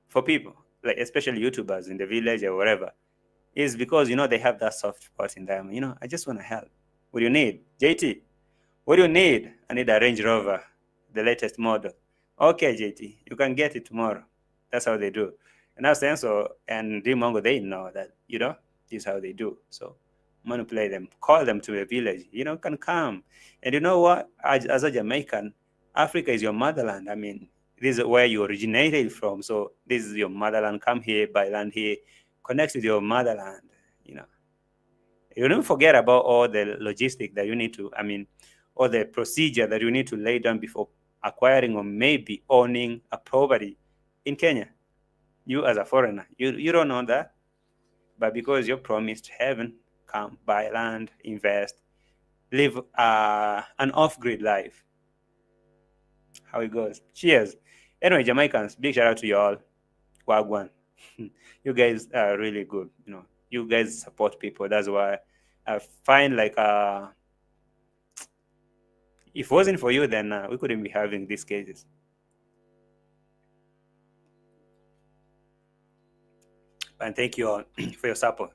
for people, like especially YouTubers in the village or wherever. It's because, they have that soft spot in them. I just want to help. What do you need? JT, what do you need? I need a Range Rover, the latest model. Okay, JT, you can get it tomorrow. That's how they do. And I was saying so, and Dimongo, they know that, this is how they do. So manipulate them, call them to a village, can come. And you know what? As a Jamaican, Africa is your motherland. I mean, this is where you originated from. So this is your motherland. Come here, buy land here, connect with your motherland. You don't forget about all the logistics that you need to, all the procedure that you need to lay down before acquiring or maybe owning a property in Kenya. You as a foreigner, you don't know that. But because you're promised heaven, come buy land, invest, live an off-grid life. How it goes. Cheers. Anyway, Jamaicans, big shout out to you all. Wagwan. You guys are really good. You guys support people. That's why I find like if it wasn't for you, then we couldn't be having these cases. And thank you all for your support.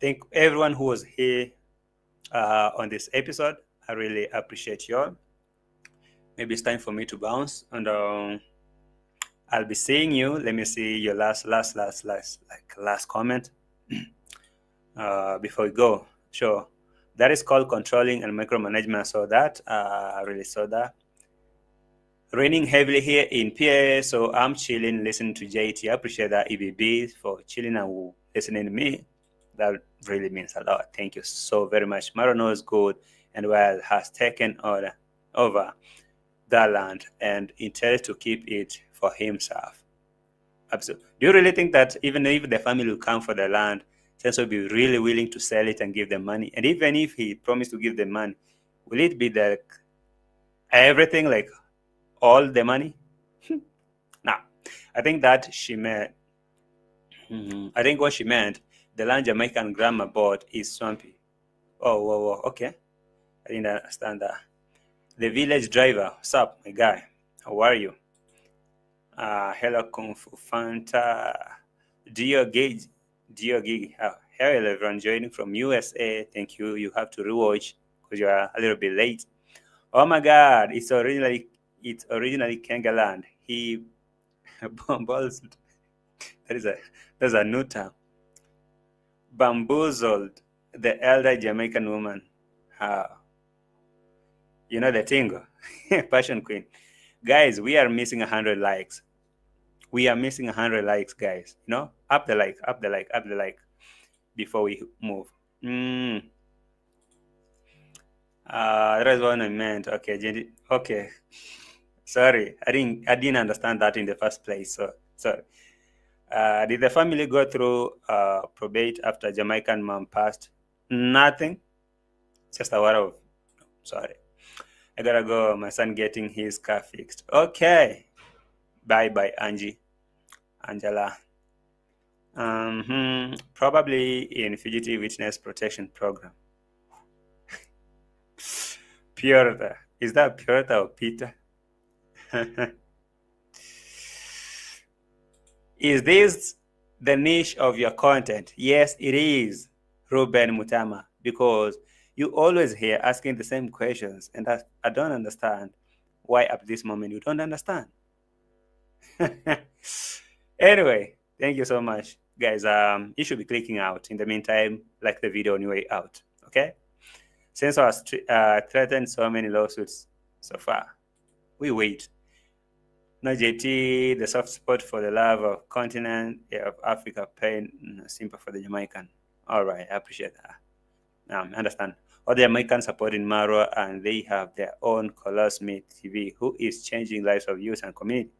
Thank everyone who was here on this episode. I really appreciate you all. Maybe it's time for me to bounce, and I'll be seeing you. Let me see your last comment before we go. Sure. That is called controlling and micromanagement. I saw that. I really saw that. Raining heavily here in PA, so I'm chilling, listening to JT. I appreciate that, EBB, for chilling and listening to me. That really means a lot. Thank you so very much. Maro knows good and well has taken over that land and intended to keep it for himself. Absolutely. Do you really think that even if the family will come for the land, Sense will be really willing to sell it and give them money? And even if he promised to give them money, will it be like everything, like all the money? Nah, I think that she meant, I think what she meant, the land Jamaican grandma bought is swampy. Oh, okay. I didn't understand that. The village driver, what's up, my guy? How are you? Hello, Kung Fu Fanta. Dio Gig. Hello, everyone joining from USA. Thank you. You have to rewatch because you are a little bit late. Oh my God, it's originally Kengaland. He bamboozled. That's a new term. Bamboozled the elder Jamaican woman. You know the tingle. Passion Queen. Guys, we are missing 100 likes. We are missing 100 likes, guys. Up the like before we move. That is what I meant. Okay, okay. Sorry, I didn't understand that in the first place. So sorry. Did the family go through probate after Jamaican mom passed? Nothing. Just a word of sorry. I gotta go. My son getting his car fixed. Okay. Bye, Angela. Probably in Fugitive Witness Protection Program. Piotr. Is that Piotr or Peter? Is this the niche of your content? Yes, it is, Ruben Mutama, because you always here asking the same questions, and I don't understand why at this moment you don't understand. Anyway, thank you so much, guys. You should be clicking out. In the meantime, like the video on your way out, okay? Since I was threatened so many lawsuits so far, we wait. No, JT, the soft spot for the love of continent of Africa, pain, simple for the Jamaican. All right, I appreciate that. I understand. All the Jamaicans supporting MARWA, and they have their own Colosmate TV, who is changing lives of youth and community.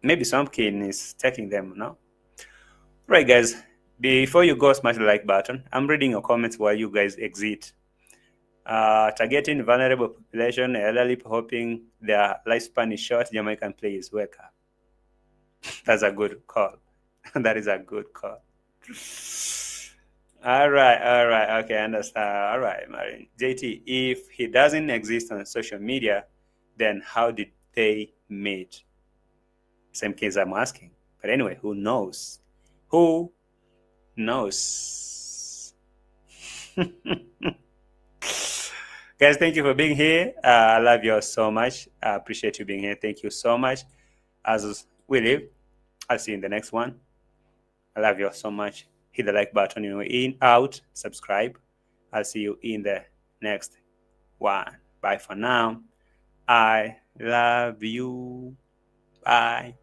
Maybe Somkin is taking them, no? Right, guys. Before you go, smash the like button. I'm reading your comments while you guys exit. Targeting vulnerable population, elderly hoping their lifespan is short. Jamaican, please wake up. That's a good call. That is a good call. All right. Okay, I understand. All right, Marine. JT, if he doesn't exist on social media, then how did they meet? Same case I'm asking. But anyway, who knows? Who knows? Guys, thank you for being here. I love you all so much. I appreciate you being here. Thank you so much. As we leave, I'll see you in the next one. I love you all so much. Hit the like button, in, out, subscribe. I'll see you in the next one. Bye for now. I love you. Bye.